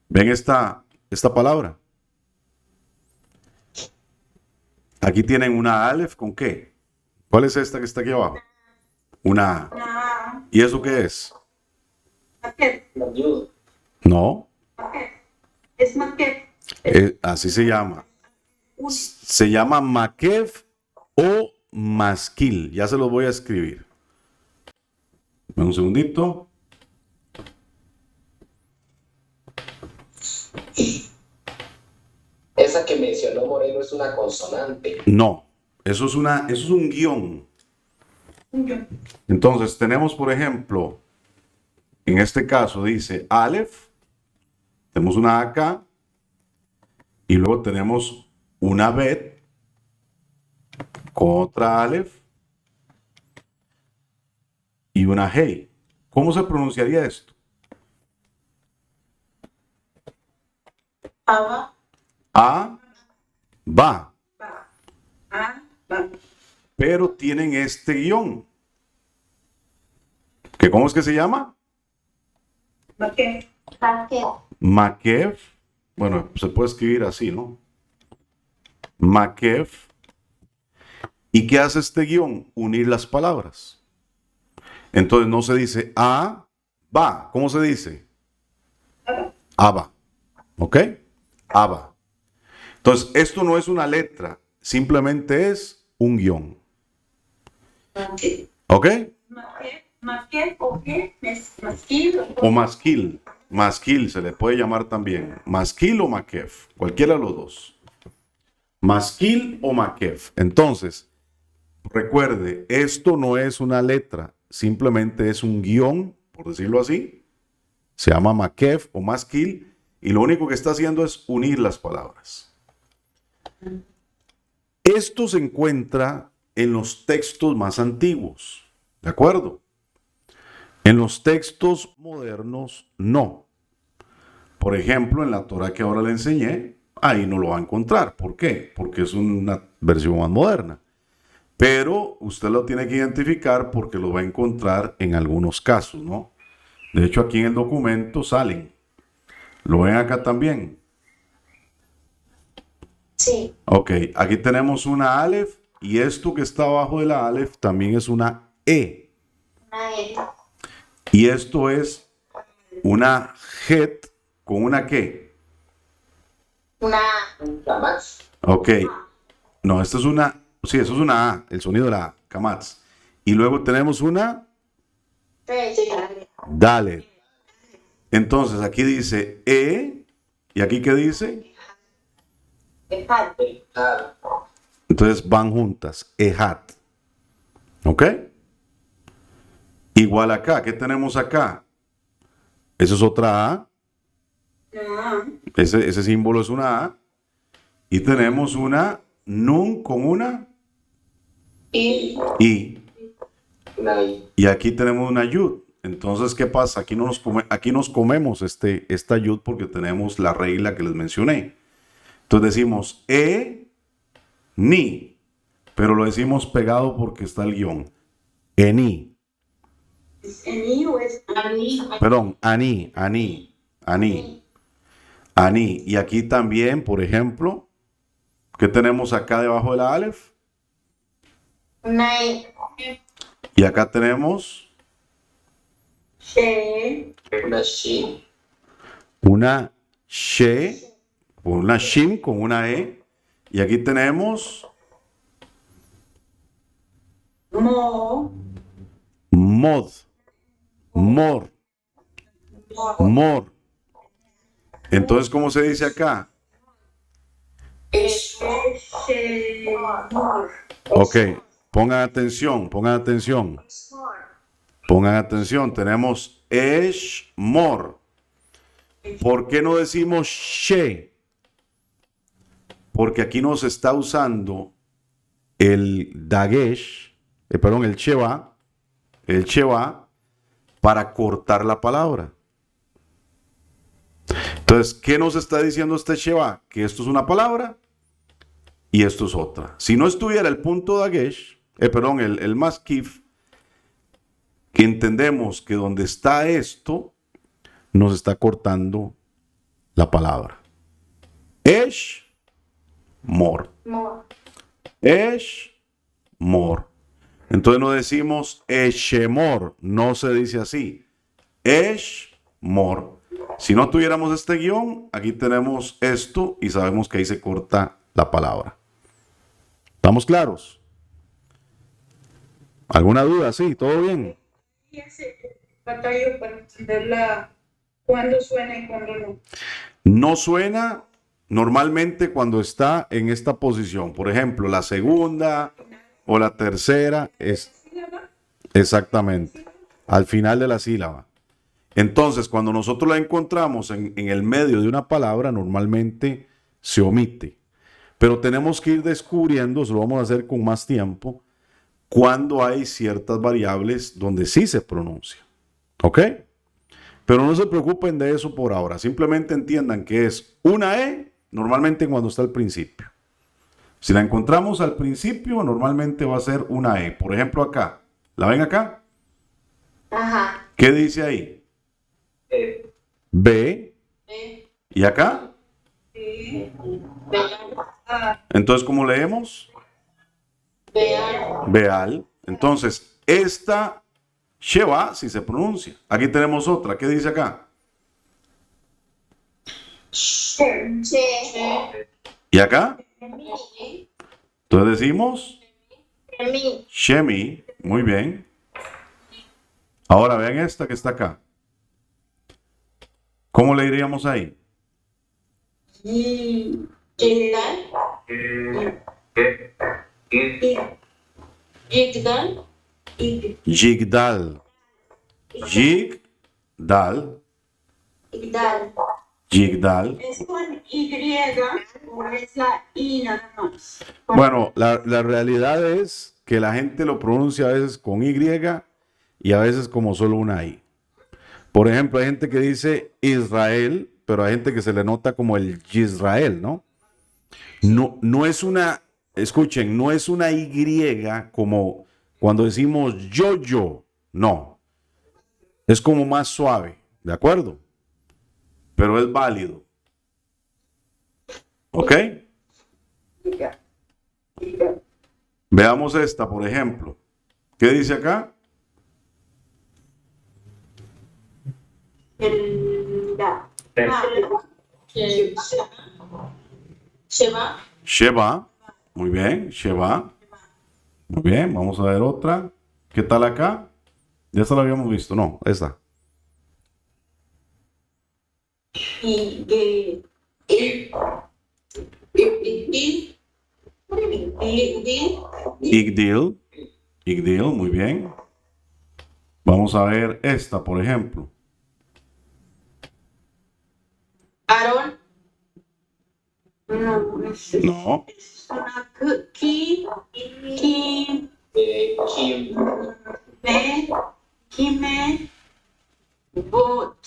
¿Ven esta palabra? Aquí tienen una Aleph con qué. ¿Cuál es esta que está aquí abajo? Una A. ¿Y eso qué es? Maquet. No. Es maquet. Así se llama. Se llama Makev o Maskil. Ya se los voy a escribir. Un segundito. Esa que mencionó Moreno es una consonante. No, eso es un guión. Entonces tenemos, por ejemplo, en este caso dice Aleph, tenemos una A acá, y luego tenemos una Bet con otra Aleph y una Hey. ¿Cómo se pronunciaría esto? Aba. A, va. A, va. Pero tienen este guión. ¿Que cómo es que se llama? Maquet. Makev. Bueno, se puede escribir así, ¿no? Makev. ¿Y qué hace este guión? Unir las palabras. Entonces no se dice a, va. ¿Cómo se dice? Aba. ¿Ok? Aba. Entonces, esto no es una letra, simplemente es un guión. ¿Ok? Maquet o qué? Masquil. O masquil. Masquil se le puede llamar también. Masquil o makev. Cualquiera de los dos. Masquil o makev. Entonces, recuerde, esto no es una letra, simplemente es un guión, por decirlo así. Se llama makev o masquil y lo único que está haciendo es unir las palabras. Esto se encuentra en los textos más antiguos, ¿de acuerdo? En los textos modernos, no. Por ejemplo, en la Torah que ahora le enseñé, ahí no lo va a encontrar. ¿Por qué? Porque es una versión más moderna. Pero usted lo tiene que identificar porque lo va a encontrar en algunos casos, ¿no? De hecho, aquí en el documento salen. ¿Lo ven acá también? Sí. Ok, aquí tenemos una Aleph y esto que está abajo de la Aleph también es una E. Y esto es una Het con una ¿qué? La más. Ok. No, esta es una... Sí, eso es una A, el sonido de la A, Kamatz. Y luego tenemos una Dalet. Entonces aquí dice y aquí ¿qué dice? Ejat. Ah, Entonces van juntas, ehat. ¿Ok? Igual acá, ¿qué tenemos acá? Eso es otra A. Ah, Ese símbolo es una A. Y tenemos una nun con una Y I. una I. Y aquí tenemos una yud. Entonces, ¿qué pasa? Aquí nos comemos esta yud porque tenemos la regla que les mencioné. Entonces decimos ni, pero lo decimos pegado porque está el guión. Eni. ¿es en I o es Ani. Perdón, ani. Y aquí también, por ejemplo, ¿qué tenemos acá debajo de la alef? Una E. Y acá tenemos She, Una Shi. una she, una shin con una E. Y aquí tenemos Mo, mod, more. Entonces, ¿cómo se dice acá? She, Mor. Ok, pongan atención. Pongan atención, tenemos mor. ¿Por qué no decimos she? Porque aquí nos está usando el dagesh, el sheva, para cortar la palabra. Entonces, ¿qué nos está diciendo este sheva? Que esto es una palabra y esto es otra. Si no estuviera el punto dagesh, el maskif, que entendemos que donde está esto, nos está cortando la palabra. Mor. Mor. Mor. Entonces no decimos eshemor, no se dice así. Mor. Si no tuviéramos este guión, aquí tenemos esto y sabemos que ahí se corta la palabra. ¿Estamos claros? ¿Alguna duda? Sí, ¿todo bien? Y ese batallo para entenderla cuándo suena y cuándo no. No suena normalmente cuando está en esta posición. Por ejemplo, la segunda o la tercera es exactamente al final de la sílaba. Entonces, cuando nosotros la encontramos en el medio de una palabra, normalmente se omite. Pero tenemos que ir descubriendo, eso lo vamos a hacer con más tiempo, cuando hay ciertas variables donde sí se pronuncia. ¿Ok? Pero no se preocupen de eso por ahora. Simplemente entiendan que es una E normalmente cuando está al principio. Si la encontramos al principio, normalmente va a ser una E. Por ejemplo, acá. ¿La ven acá? Ajá. ¿Qué dice ahí? E. B. E. ¿Y acá? Ah, Entonces, ¿cómo leemos? Vean. Beal. Entonces, esta Sheva si se pronuncia. Aquí tenemos otra. ¿Qué dice acá? she, Che. ¿Y acá? Mi. Entonces decimos Mi. Shemi. Muy bien. Ahora vean esta que está acá. ¿Cómo le diríamos ahí? yi, Yigdal. i, Yigdal. i, Yigdal. Yigdal. Yigdal. Yigdal. ¿es con Y o es la I nada más? Bueno, la realidad es que la gente lo pronuncia a veces con Y y a veces como solo una I. Por ejemplo, hay gente que dice Israel, pero hay gente que se le nota como el Yisrael, ¿no? No es una, escuchen, no es una Y como cuando decimos yo, no. Es como más suave, ¿de acuerdo? Pero es válido. ¿Ok? Veamos esta, por ejemplo. ¿Qué dice acá? El, la, Che. Sheba. Sheba. Muy bien, Sheba. Muy bien, vamos a ver otra. ¿Qué tal acá? Ya esta la habíamos visto, no, esta. y de Igdil. Igdil, muy bien. Vamos a ver esta, por ejemplo. Aarón, no es No. una ki Kim, me kime bot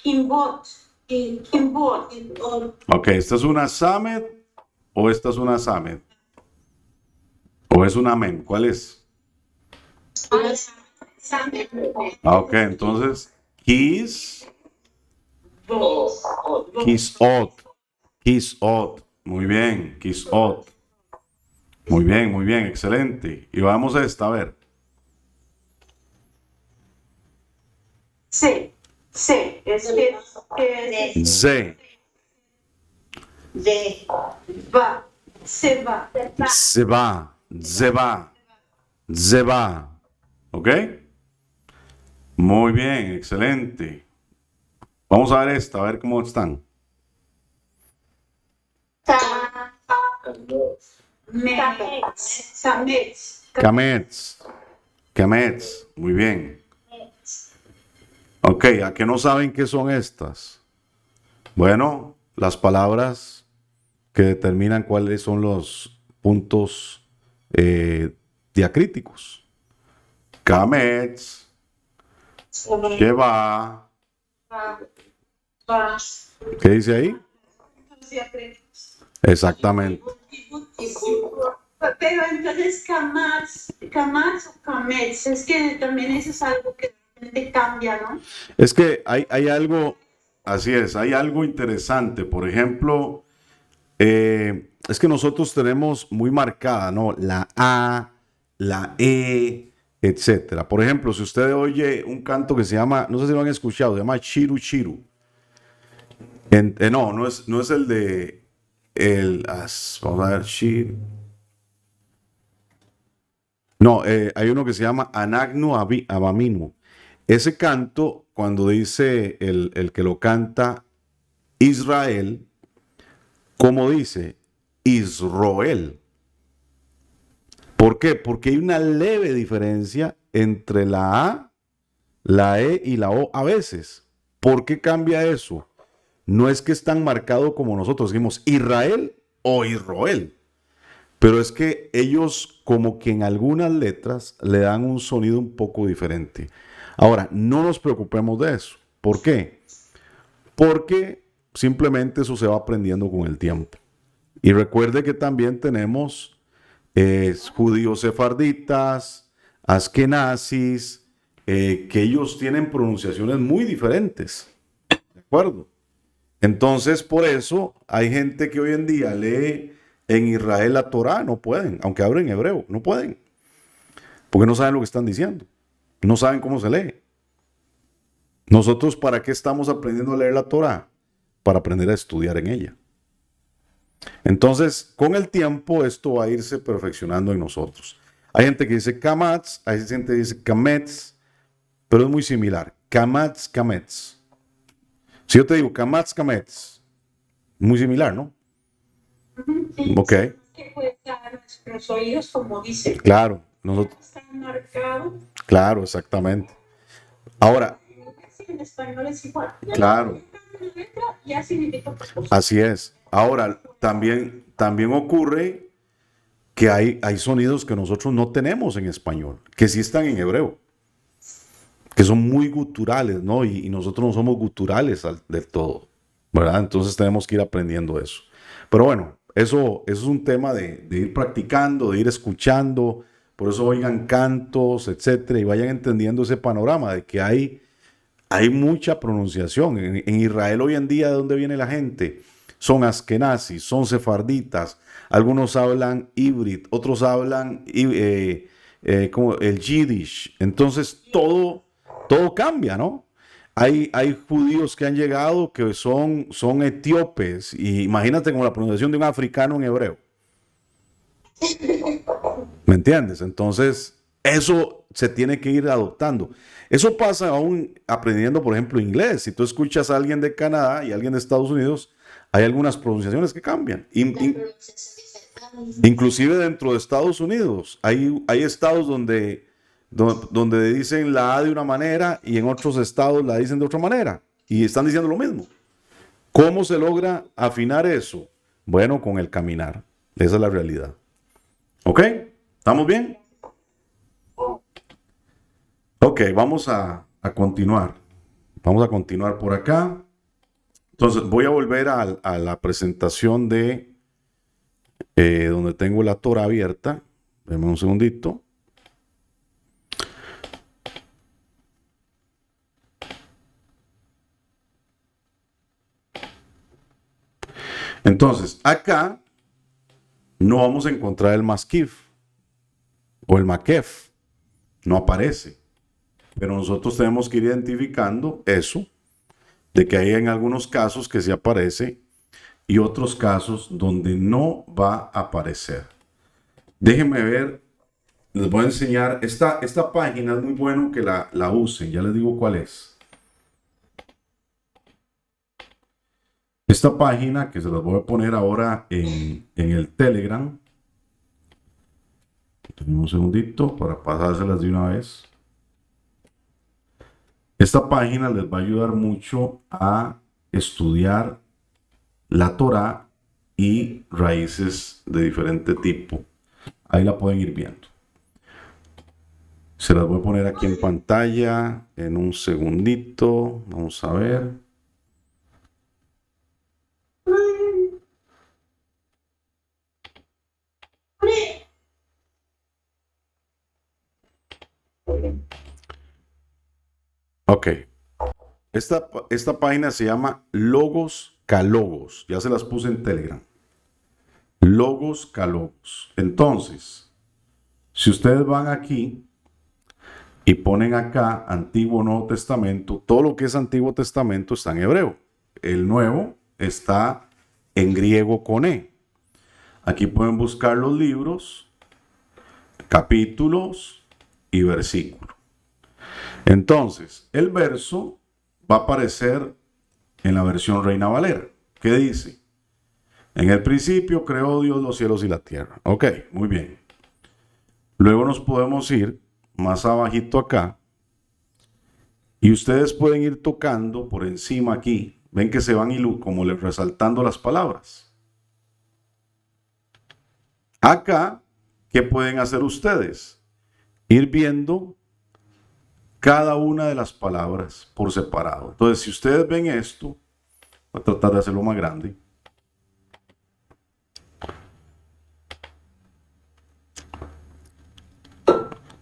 kimbot Ok, ¿esta es una Samed o esta es una Samed? ¿O es una Mem? ¿Cuál es? Ok, entonces, Kis, Kisot. Kisot. Muy bien, Kisot. Muy bien, excelente. Y vamos a esta, a ver. C es Z. va se va Zeba. Zeba. Zeba. ¿Ok? Muy bien, excelente. Vamos a ver esta, a ver cómo están. Samets Kamets. Kamets. Muy bien. Ok, ¿a qué no saben qué son estas? Bueno, las palabras que determinan cuáles son los puntos diacríticos. Kamets, Sheba. ¿Qué dice ahí? Exactamente. Pero entonces Kamats o Kamets, es que también eso es algo que realmente cambia, ¿no? Es que hay algo, así es, hay algo interesante. Por ejemplo, es que nosotros tenemos muy marcada, ¿no? La A, la E, etcétera. Por ejemplo, si usted oye un canto que se llama, no sé si lo han escuchado, se llama Chiru Chiru. No es el de vamos a ver, no, hay uno que se llama Anagnu Abaminu. Ese canto, cuando dice el que lo canta Israel, ¿cómo dice? Israel. ¿Por qué? Porque hay una leve diferencia entre la A, la E y la O a veces. ¿Por qué cambia eso? No es que es tan marcado como nosotros decimos Israel o Israel, pero es que ellos como que en algunas letras le dan un sonido un poco diferente. Ahora, no nos preocupemos de eso. ¿Por qué? Porque simplemente eso se va aprendiendo con el tiempo. Y recuerde que también tenemos judíos sefarditas, askenazis, que ellos tienen pronunciaciones muy diferentes. ¿De acuerdo? Entonces, por eso hay gente que hoy en día lee en Israel la Torá, no pueden, aunque hablen hebreo, no pueden, porque no saben lo que están diciendo, no saben cómo se lee. Nosotros, ¿para qué estamos aprendiendo a leer la Torá? Para aprender a estudiar en ella. Entonces, con el tiempo, esto va a irse perfeccionando en nosotros. Hay gente que dice kamatz, hay gente que dice kametz, pero es muy similar. Kamatz, kametz. Si yo te digo kamatz, kametz, muy similar, ¿no? Sí, Ok. que puede dar nuestros oídos, como dice, Claro, nosotros, están marcados. claro, exactamente. Ahora, Sí, en español es igual. claro, Una letra ya significa otra cosa. así es. Ahora, también ocurre que hay sonidos que nosotros no tenemos en español, que sí están en hebreo, que son muy guturales, ¿no? Y nosotros no somos guturales del todo, ¿verdad? Entonces tenemos que ir aprendiendo eso. Pero bueno, eso es un tema de ir practicando, de ir escuchando, por eso oigan cantos, etcétera, y vayan entendiendo ese panorama de que hay mucha pronunciación. En Israel hoy en día, ¿de dónde viene la gente? Son askenazis, son sefarditas, algunos hablan híbrid, otros hablan como el yiddish. Entonces todo cambia, ¿no? Hay judíos que han llegado que son etíopes, y imagínate como la pronunciación de un africano en hebreo. ¿Me entiendes? Entonces, eso se tiene que ir adoptando. Eso pasa aún aprendiendo, por ejemplo, inglés. Si tú escuchas a alguien de Canadá y a alguien de Estados Unidos, hay algunas pronunciaciones que cambian. Inclusive dentro de Estados Unidos, hay estados donde dicen la A de una manera y en otros estados la dicen de otra manera y están diciendo lo mismo. ¿Cómo se logra afinar eso? Bueno, con el caminar. Esa es la realidad. ¿Ok? ¿Estamos bien? Ok, vamos a continuar. Vamos a continuar por acá. Entonces, voy a volver a la presentación de donde tengo la Torah abierta. Deme un segundito. Entonces, acá no vamos a encontrar el maskif o el makef. No aparece. Pero nosotros tenemos que ir identificando eso, de que hay en algunos casos que sí aparece y otros casos donde no va a aparecer. Déjenme ver, les voy a enseñar. Esta página es muy bueno que la usen, ya les digo cuál es. Esta página que se las voy a poner ahora en el Telegram. Un segundito para pasárselas de una vez. Esta página les va a ayudar mucho a estudiar la Torá y raíces de diferente tipo. Ahí la pueden ir viendo. Se las voy a poner aquí en pantalla en un segundito. Vamos a ver. Ok. Esta página se llama Logos Calogos. Ya se las puse en Telegram. Logos Calogos. Entonces, si ustedes van aquí y ponen acá Antiguo Nuevo Testamento, todo lo que es Antiguo Testamento está en hebreo. El Nuevo está en griego con E. Aquí pueden buscar los libros, capítulos y versículos. Entonces, el verso va a aparecer en la versión Reina Valera. ¿Qué dice? En el principio creó Dios los cielos y la tierra. Ok, muy bien. Luego nos podemos ir más abajito acá. Y ustedes pueden ir tocando por encima aquí. Ven que se van como resaltando las palabras. Acá, ¿qué pueden hacer ustedes? Ir viendo cada una de las palabras por separado. Entonces, si ustedes ven esto, voy a tratar de hacerlo más grande.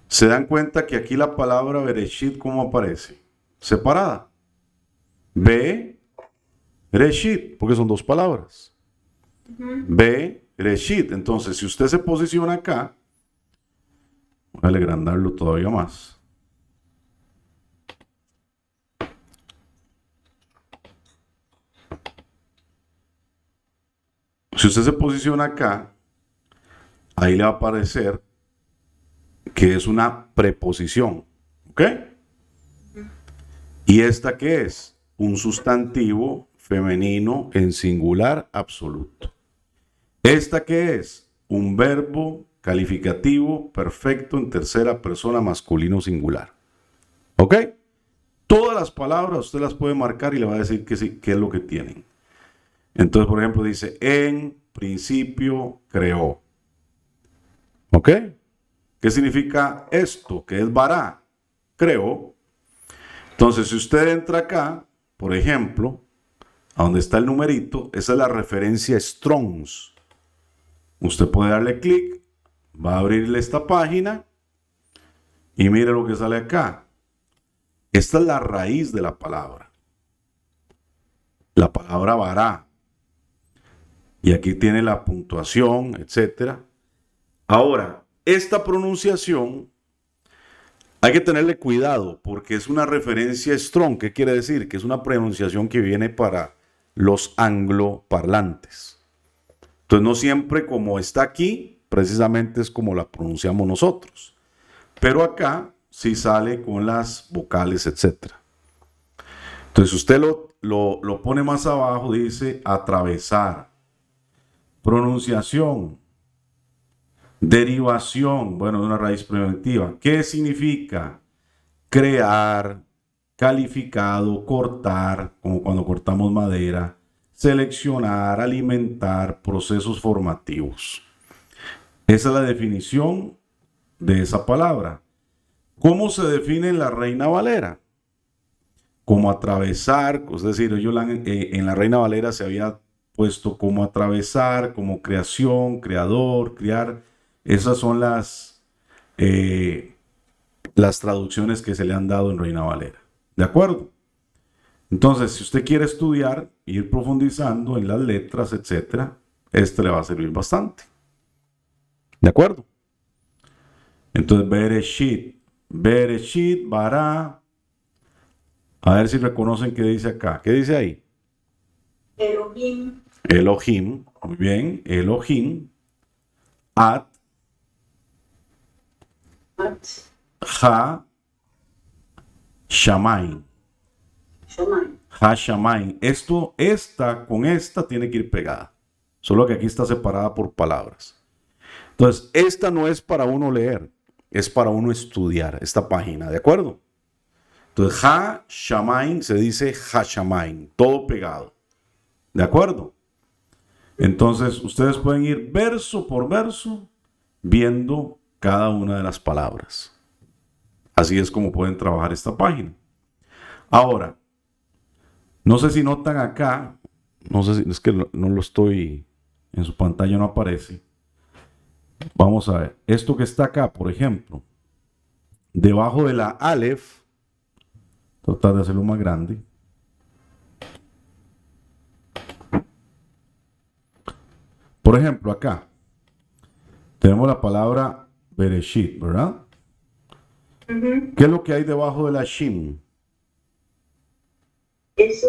Se dan cuenta que aquí la palabra Bereshit, ¿cómo aparece? Separada. Bereshit, porque son dos palabras. Bereshit. Entonces, si usted se posiciona acá, voy a agrandarlo todavía más. Si usted se posiciona acá, ahí le va a aparecer que es una preposición. ¿Ok? ¿Y esta qué es? Un sustantivo femenino en singular absoluto. ¿Esta qué es? Un verbo calificativo perfecto en tercera persona masculino singular. ¿Ok? Todas las palabras usted las puede marcar y le va a decir qué es lo que tienen. Entonces, por ejemplo, dice, en principio creó. ¿Ok? ¿Qué significa esto? Que es bará. Creó. Entonces, si usted entra acá, por ejemplo, a donde está el numerito, esa es la referencia Strongs. Usted puede darle clic, va a abrirle esta página y mire lo que sale acá. Esta es la raíz de la palabra. La palabra bará. Y aquí tiene la puntuación, etc. Ahora, esta pronunciación hay que tenerle cuidado porque es una referencia strong. ¿Qué quiere decir? Que es una pronunciación que viene para los angloparlantes. Entonces, no siempre como está aquí, precisamente es como la pronunciamos nosotros. Pero acá si sale con las vocales, etc. Entonces usted lo pone más abajo, dice atravesar, pronunciación, derivación, bueno, de una raíz primitiva. ¿Qué significa? Crear, calificado, cortar, como cuando cortamos madera, seleccionar, alimentar, procesos formativos. Esa es la definición de esa palabra. ¿Cómo se define en la Reina Valera? Como atravesar, es decir, en la Reina Valera se había puesto como atravesar, como creación, creador, criar. Esas son las traducciones que se le han dado en Reina Valera. ¿De acuerdo? Entonces, si usted quiere estudiar, ir profundizando en las letras, etc., este le va a servir bastante. ¿De acuerdo? Entonces, Bereshit, Bará. A ver si reconocen qué dice acá. ¿Qué dice ahí? Elohim, Elohim. Muy bien. Elohim. At. At, Ha. Shamaim. Shammai. Ha Shamaim. Con esta tiene que ir pegada. Solo que aquí está separada por palabras. Entonces, esta no es para uno leer. Es para uno estudiar esta página. ¿De acuerdo? Entonces, Ha Shamaim se dice Ha Shamaim. Todo pegado. ¿De acuerdo? Entonces, ustedes pueden ir verso por verso viendo cada una de las palabras. Así es como pueden trabajar esta página. Ahora, no sé si notan acá, no sé si es que no lo estoy, en su pantalla no aparece. Vamos a ver, esto que está acá, por ejemplo, debajo de la Aleph, tratar de hacerlo más grande. Por ejemplo, acá tenemos la palabra Bereshit, ¿verdad? Ujú. ¿Qué es lo que hay debajo de la Shin? Es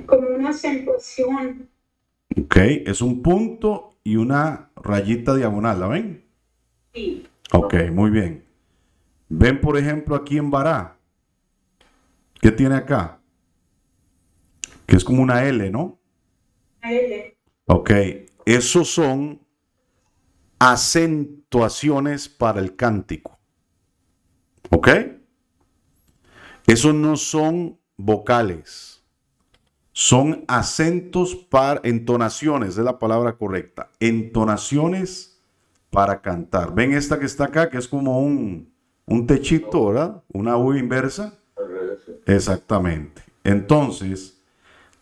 como una acentuación. Ok, es un punto y una rayita diagonal, ¿la ven? Sí. Ok, muy bien. Ven, por ejemplo, aquí en Bará. ¿Qué tiene acá? Que es como una L, ¿no? L. Ok, esos son acentuaciones para el cántico. ¿Ok? Esos no son vocales. Son acentos para entonaciones, es la palabra correcta. Entonaciones para cantar. ¿Ven esta que está acá, que es como un techito, ¿verdad? Una U inversa. Al revés, sí. Exactamente. Entonces,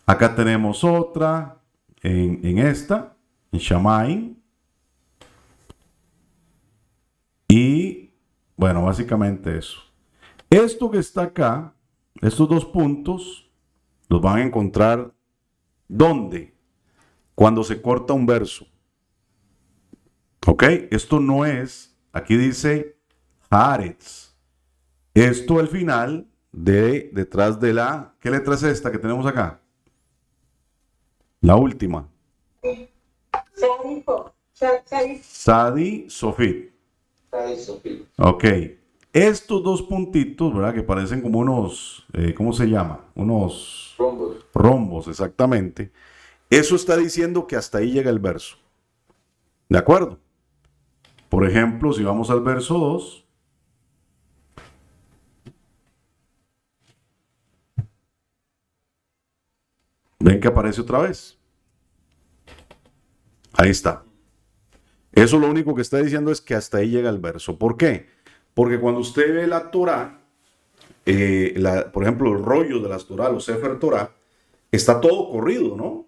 acá tenemos otra en esta, en Shamaim. Y, bueno, básicamente eso. Esto que está acá, estos dos puntos, los van a encontrar ¿dónde? Cuando se corta un verso. ¿Ok? Esto no es, aquí dice Haaretz. Esto al final detrás de la, ¿qué letra es esta que tenemos acá? La última. Sadi Sofit. Ahí, Sofía. Ok. Estos dos puntitos, ¿verdad? Que parecen como unos, ¿cómo se llama? Unos Rombos. rombos, exactamente. Eso está diciendo que hasta ahí llega el verso. ¿De acuerdo? Por ejemplo, si vamos al verso 2. ¿Ven que aparece otra vez? Ahí está. Eso lo único que está diciendo es que hasta ahí llega el verso. ¿Por qué? Porque cuando usted ve la Torah, por ejemplo, el rollo de las Torah, los Sefer Torah, está todo corrido, ¿no?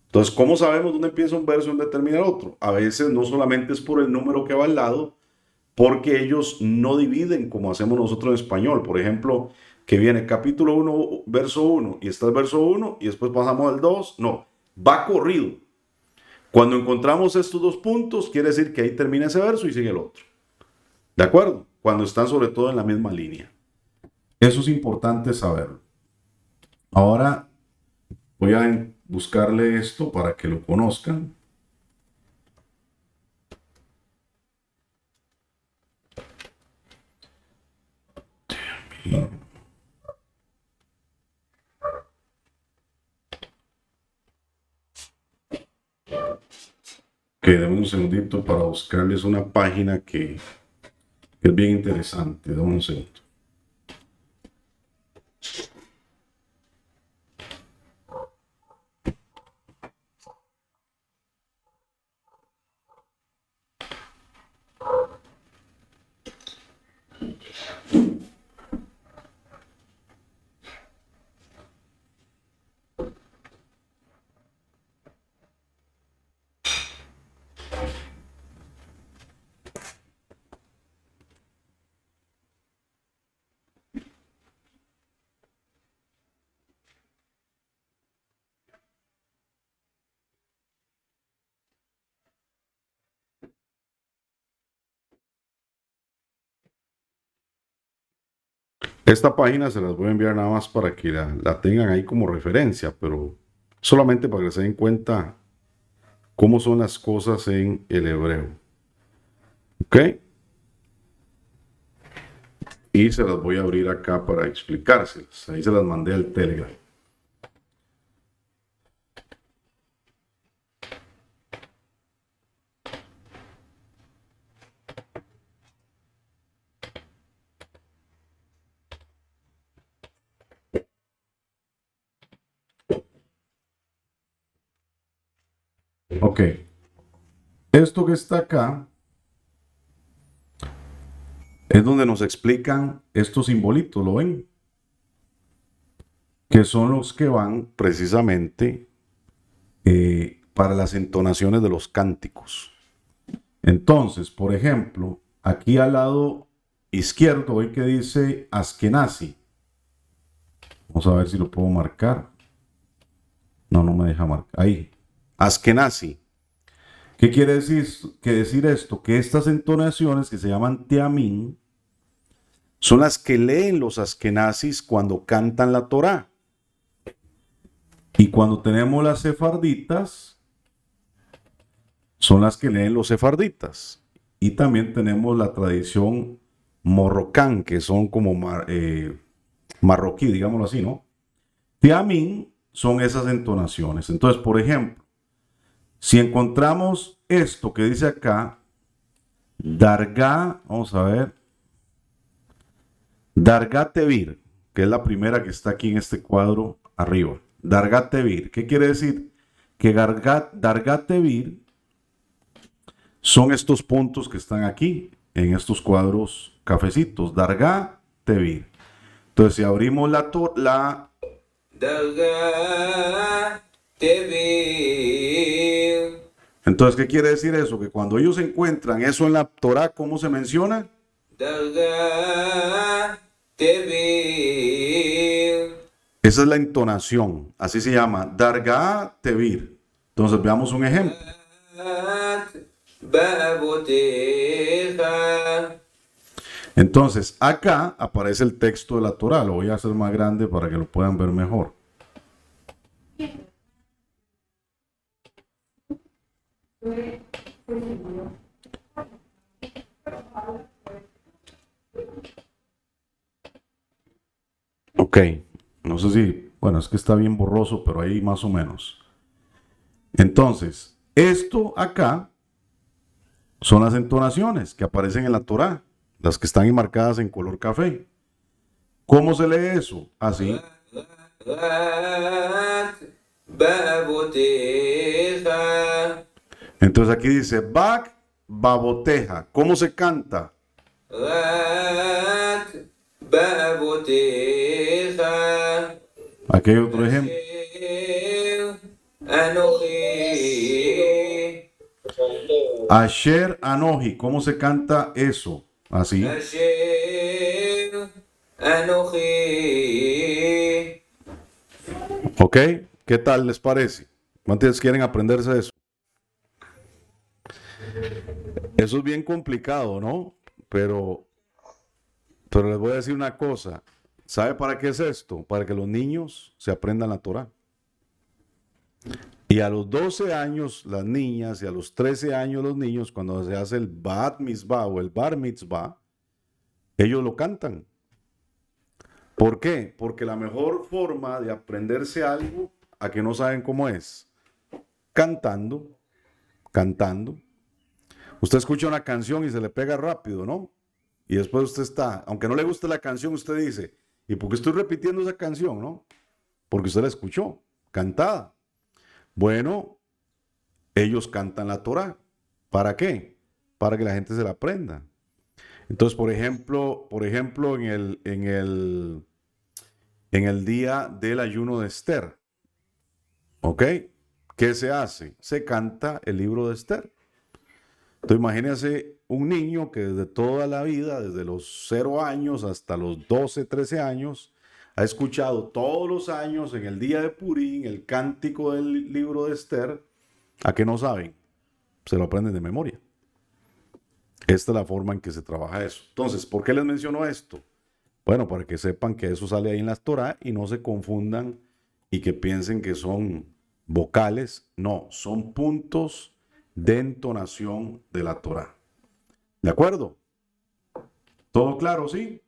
Entonces, ¿cómo sabemos dónde empieza un verso y dónde termina el otro? A veces no solamente es por el número que va al lado, porque ellos no dividen como hacemos nosotros en español. Por ejemplo, que viene capítulo 1, verso 1, y está el verso 1, y después pasamos al 2. No, va corrido. Cuando encontramos estos dos puntos, quiere decir que ahí termina ese verso y sigue el otro. ¿De acuerdo? Cuando están sobre todo en la misma línea. Eso es importante saberlo. Ahora voy a buscarle esto para que lo conozcan. Dame un segundito para buscarles una página que es bien interesante. Dame un segundo. Esta página se las voy a enviar nada más para que la tengan ahí como referencia, pero solamente para que se den cuenta cómo son las cosas en el hebreo. ¿Ok? Y se las voy a abrir acá para explicárselas. Ahí se las mandé al Telegram. Ok. Esto que está acá es donde nos explican estos simbolitos, ¿lo ven? Que son los que van precisamente para las entonaciones de los cánticos. Entonces, por ejemplo, aquí al lado izquierdo, ven que dice Askenazi. Vamos a ver si lo puedo marcar. No me deja marcar. Ahí. Askenazi. ¿Qué quiere decir esto? Que estas entonaciones que se llaman teamín son las que leen los askenazis cuando cantan la Torá. Y cuando tenemos las sefarditas, son las que leen los sefarditas. Y también tenemos la tradición morrocán, que son como marroquí, digámoslo así, ¿no? Teamín son esas entonaciones. Entonces, por ejemplo, si encontramos esto que dice acá, Dargá, vamos a ver, Dargá Tevir, que es la primera que está aquí en este cuadro arriba. Dargá Tevir, ¿qué quiere decir? Que Dargá Tevir son estos puntos que están aquí, en estos cuadros cafecitos. Dargá Tevir. Entonces, si abrimos la Dargá Tevir. Entonces, ¿qué quiere decir eso? Que cuando ellos encuentran eso en la Torá, ¿cómo se menciona? Dargá Tevir. Esa es la entonación, así se llama, Dargá Tevir. Entonces, veamos un ejemplo. Entonces, acá aparece el texto de la Torá. Lo voy a hacer más grande para que lo puedan ver mejor. Ok, no sé si, bueno, es que está bien borroso, pero ahí más o menos. Entonces, esto acá son las entonaciones que aparecen en la Torá, las que están enmarcadas en color café. ¿Cómo se lee eso? Así. Entonces aquí dice, Bak Baboteja. ¿Cómo se canta? Aquí hay otro ejemplo. Asher Anoji. ¿Cómo se canta eso? Así. ¿Ok? ¿Qué tal les parece? ¿Cuántos quieren aprenderse eso? Eso es bien complicado, ¿no? Pero les voy a decir una cosa. ¿Sabe para qué es esto? Para que los niños se aprendan la Torá. Y a los 12 años las niñas y a los 13 años los niños, cuando se hace el Bat Mitzvah o el Bar Mitzvah, ellos lo cantan. ¿Por qué? Porque la mejor forma de aprenderse algo a que no saben cómo es, cantando, cantando. Usted escucha una canción y se le pega rápido, ¿no? Y después usted está, aunque no le guste la canción, usted dice, ¿y por qué estoy repitiendo esa canción, no? Porque usted la escuchó, cantada. Bueno, ellos cantan la Torá. ¿Para qué? Para que la gente se la aprenda. Entonces, por ejemplo, en el día del ayuno de Esther, ¿ok? ¿Qué se hace? Se canta el libro de Esther. Entonces, imagínense un niño que desde toda la vida, desde los 0 años hasta los 12, 13 años, ha escuchado todos los años en el día de Purín el cántico del libro de Esther. ¿A qué no saben? Se lo aprenden de memoria. Esta es la forma en que se trabaja eso. Entonces, ¿por qué les menciono esto? Bueno, para que sepan que eso sale ahí en las Torá y no se confundan y que piensen que son vocales. No, son puntos de entonación de la Torá. ¿De acuerdo? ¿Todo claro, sí?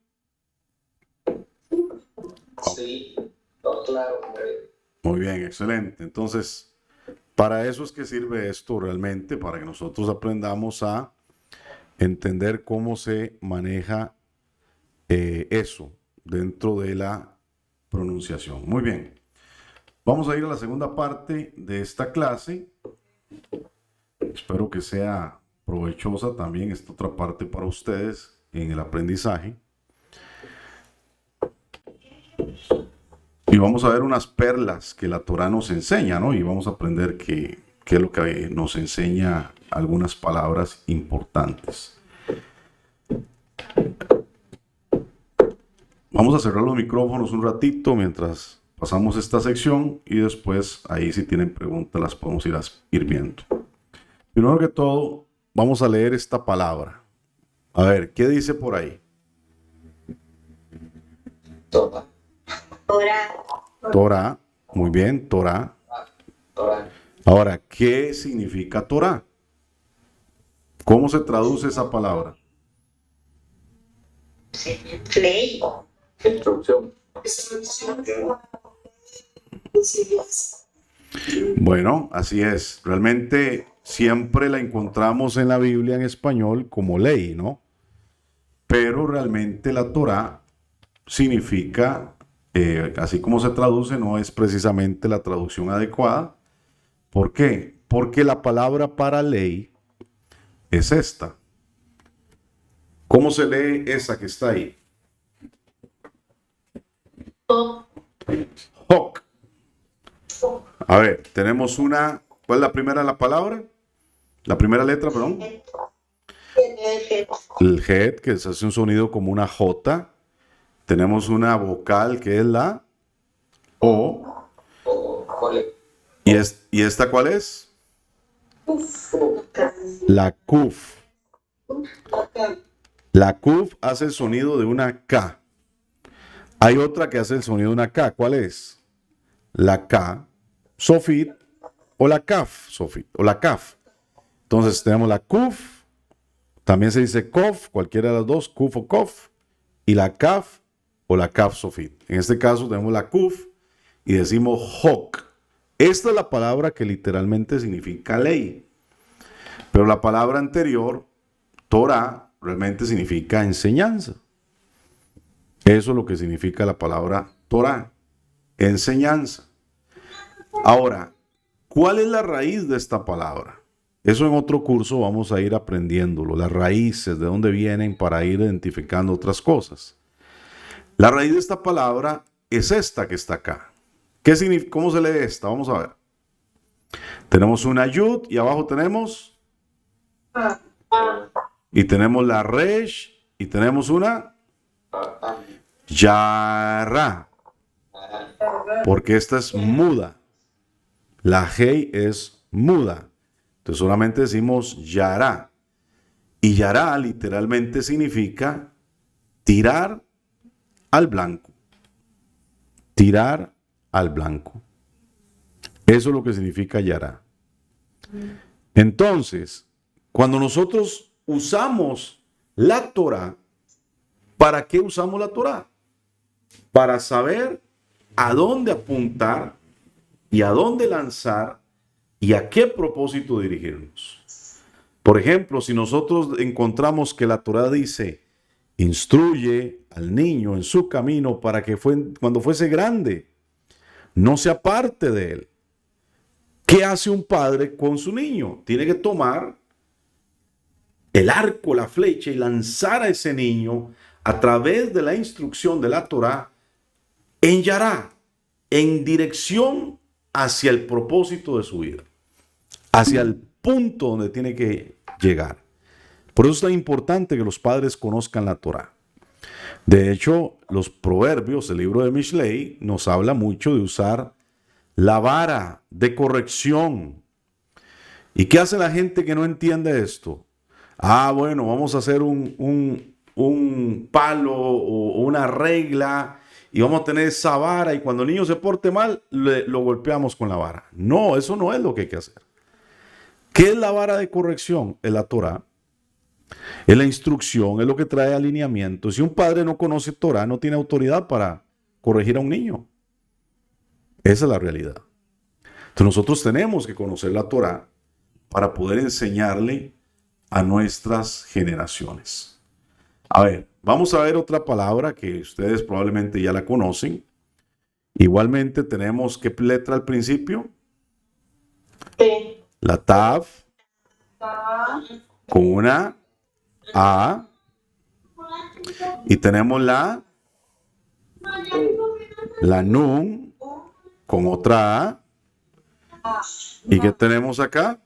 Sí. No, claro, hombre. Muy bien, excelente. Entonces, para eso es que sirve esto realmente, para que nosotros aprendamos a entender cómo se maneja eso dentro de la pronunciación. Muy bien. Vamos a ir a la segunda parte de esta clase. Espero que sea provechosa también esta otra parte para ustedes en el aprendizaje. Y vamos a ver unas perlas que la Torá nos enseña, ¿no? Y vamos a aprender qué es lo que nos enseña algunas palabras importantes. Vamos a cerrar los micrófonos un ratito mientras pasamos esta sección y después ahí si tienen preguntas las podemos ir viendo. Primero que todo, vamos a leer esta palabra. A ver, ¿qué dice por ahí? Torah. Torah. Muy bien, Torah. Torah. Ahora, ¿qué significa Torah? ¿Cómo se traduce esa palabra? Ley. Instrucción. Bueno, así es. Realmente siempre la encontramos en la Biblia en español como ley, ¿no? Pero realmente la Torá significa, así como se traduce, no es precisamente la traducción adecuada. ¿Por qué? Porque la palabra para ley es esta. ¿Cómo se lee esa que está ahí? Hok. A ver, tenemos una. ¿Cuál es la primera de la palabra? La primera letra, perdón. El het, que se hace un sonido como una J. Tenemos una vocal que es la O. Ole. ¿Y esta cuál es? La Kuf. La Kuf hace el sonido de una K. Hay otra que hace el sonido de una K. ¿Cuál es? La K, Sofit, o la Kaf, Sofit, o la Kaf. Entonces tenemos la Kuf, también se dice Kof, cualquiera de las dos, Kuf o Kof, y la Kaf o la Kaf Sofit. En este caso tenemos la Kuf y decimos Hok. Esta es la palabra que literalmente significa ley. Pero la palabra anterior, Torah, realmente significa enseñanza. Eso es lo que significa la palabra Torah, enseñanza. Ahora, ¿cuál es la raíz de esta palabra? Eso en otro curso vamos a ir aprendiéndolo, las raíces, de dónde vienen para ir identificando otras cosas. La raíz de esta palabra es esta que está acá. ¿Qué significa? ¿Cómo se lee esta? Vamos a ver. Tenemos una yud y abajo tenemos y tenemos la resh y tenemos una yara, porque esta es muda. La hei es muda. Entonces solamente decimos yara. Y yara literalmente significa tirar al blanco. Tirar al blanco. Eso es lo que significa yara. Entonces, cuando nosotros usamos la Torah, ¿para qué usamos la Torah? para saber a dónde apuntar y a dónde lanzar y a qué propósito dirigirnos. Por ejemplo, si nosotros encontramos que la Torá dice, instruye al niño en su camino para que cuando fuese grande, no se aparte de él. ¿Qué hace un padre con su niño? Tiene que tomar el arco, la flecha y lanzar a ese niño a través de la instrucción de la Torá en Yará, en dirección hacia el propósito de su vida, hacia el punto donde tiene que llegar. Por eso es tan importante que los padres conozcan la Torá. De hecho, los proverbios, el libro de Mishlei, nos habla mucho de usar la vara de corrección. ¿Y qué hace la gente que no entiende esto? Bueno, vamos a hacer un palo o una regla y vamos a tener esa vara y cuando el niño se porte mal, lo golpeamos con la vara. No, eso no es lo que hay que hacer. ¿Qué es la vara de corrección? Es la Torá. Es la instrucción, es lo que trae alineamiento. Si un padre no conoce Torá, no tiene autoridad para corregir a un niño. Esa es la realidad. Entonces nosotros tenemos que conocer la Torá para poder enseñarle a nuestras generaciones. A ver, vamos a ver otra palabra que ustedes probablemente ya la conocen. Igualmente tenemos, ¿qué letra al principio? T. La Tav, con una A. Y tenemos la Nun, con otra A. ¿Y qué tenemos acá?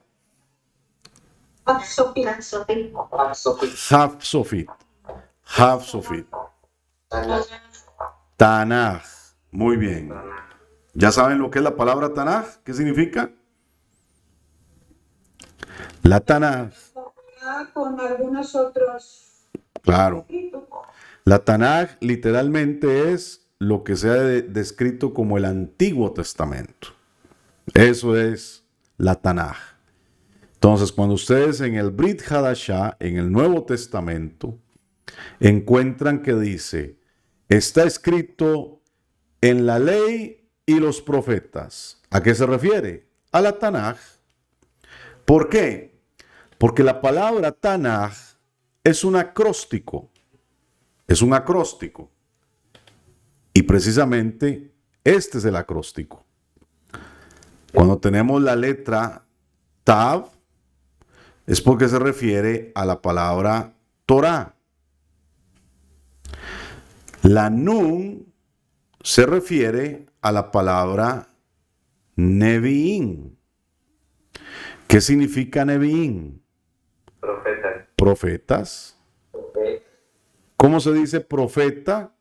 Hafsofit. Hafsofit. Tanaj. Muy bien. ¿Ya saben lo que es la palabra Tanaj? ¿Qué significa? La Tanaj. Con algunos otros. Claro. La Tanaj literalmente es lo que se ha descrito como el Antiguo Testamento. Eso es la Tanaj. Entonces, cuando ustedes en el Brit Hadashah, en el Nuevo Testamento, encuentran que dice, está escrito en la ley y los profetas. ¿A qué se refiere? A la Tanaj. ¿Por qué? Porque la palabra Tanaj es un acróstico. Es un acróstico. Y precisamente este es el acróstico. Cuando tenemos la letra Tav, es porque se refiere a la palabra Torah. La Nun se refiere a la palabra Nevi'im. ¿Qué significa Nevi'im? Profeta. Profetas. ¿Cómo se dice profeta?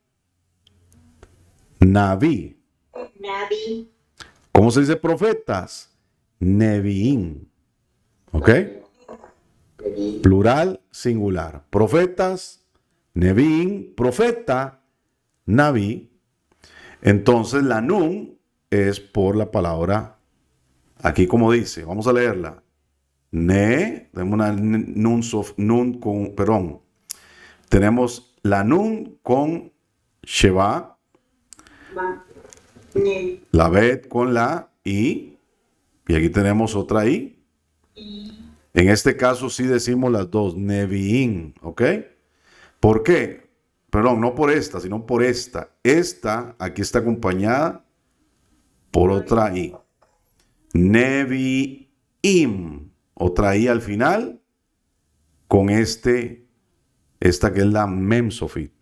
Naví. Navi. ¿Cómo se dice profetas? Nevi'im. ¿Ok? Plural, singular. Profetas, Nevi'im, profeta, Naví. Entonces la Nun es por la palabra, aquí como dice, vamos a leerla. Tenemos una nun con, perdón. Tenemos la Nun con Sheva, la Bet con la I, y aquí tenemos otra I. En este caso sí decimos las dos, Nevi'im, ¿ok? ¿Por qué? Perdón, no por esta, sino por esta. Esta aquí está acompañada por otra I. Nevi'im, otra I al final, con esta que es la Mem Sofit.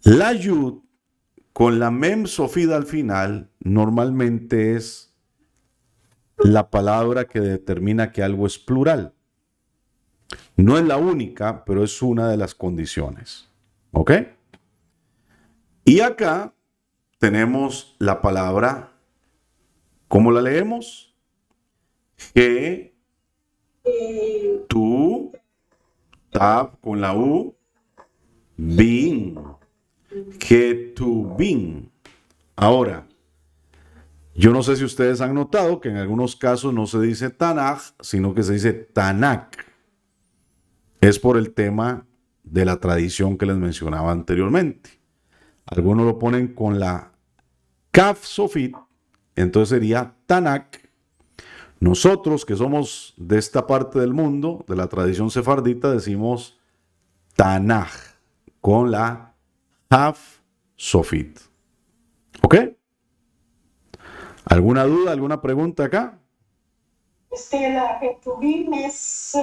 La Yud, con la Mem Sofit al final, normalmente es la palabra que determina que algo es plural. No es la única, pero es una de las condiciones. ¿Ok? Y acá tenemos la palabra, ¿cómo la leemos? Que, tú, tab con la U, bin. Que tu bin. Ahora, yo no sé si ustedes han notado que en algunos casos no se dice Tanaj, sino que se dice Tanak. Es por el tema de la tradición que les mencionaba anteriormente. Algunos lo ponen con la Kaf Sofit, entonces sería Tanakh. Nosotros que somos de esta parte del mundo, de la tradición sefardita, decimos Tanaj con la Haf Sofit. ¿Ok? ¿Alguna duda, alguna pregunta acá? La Ketuvim es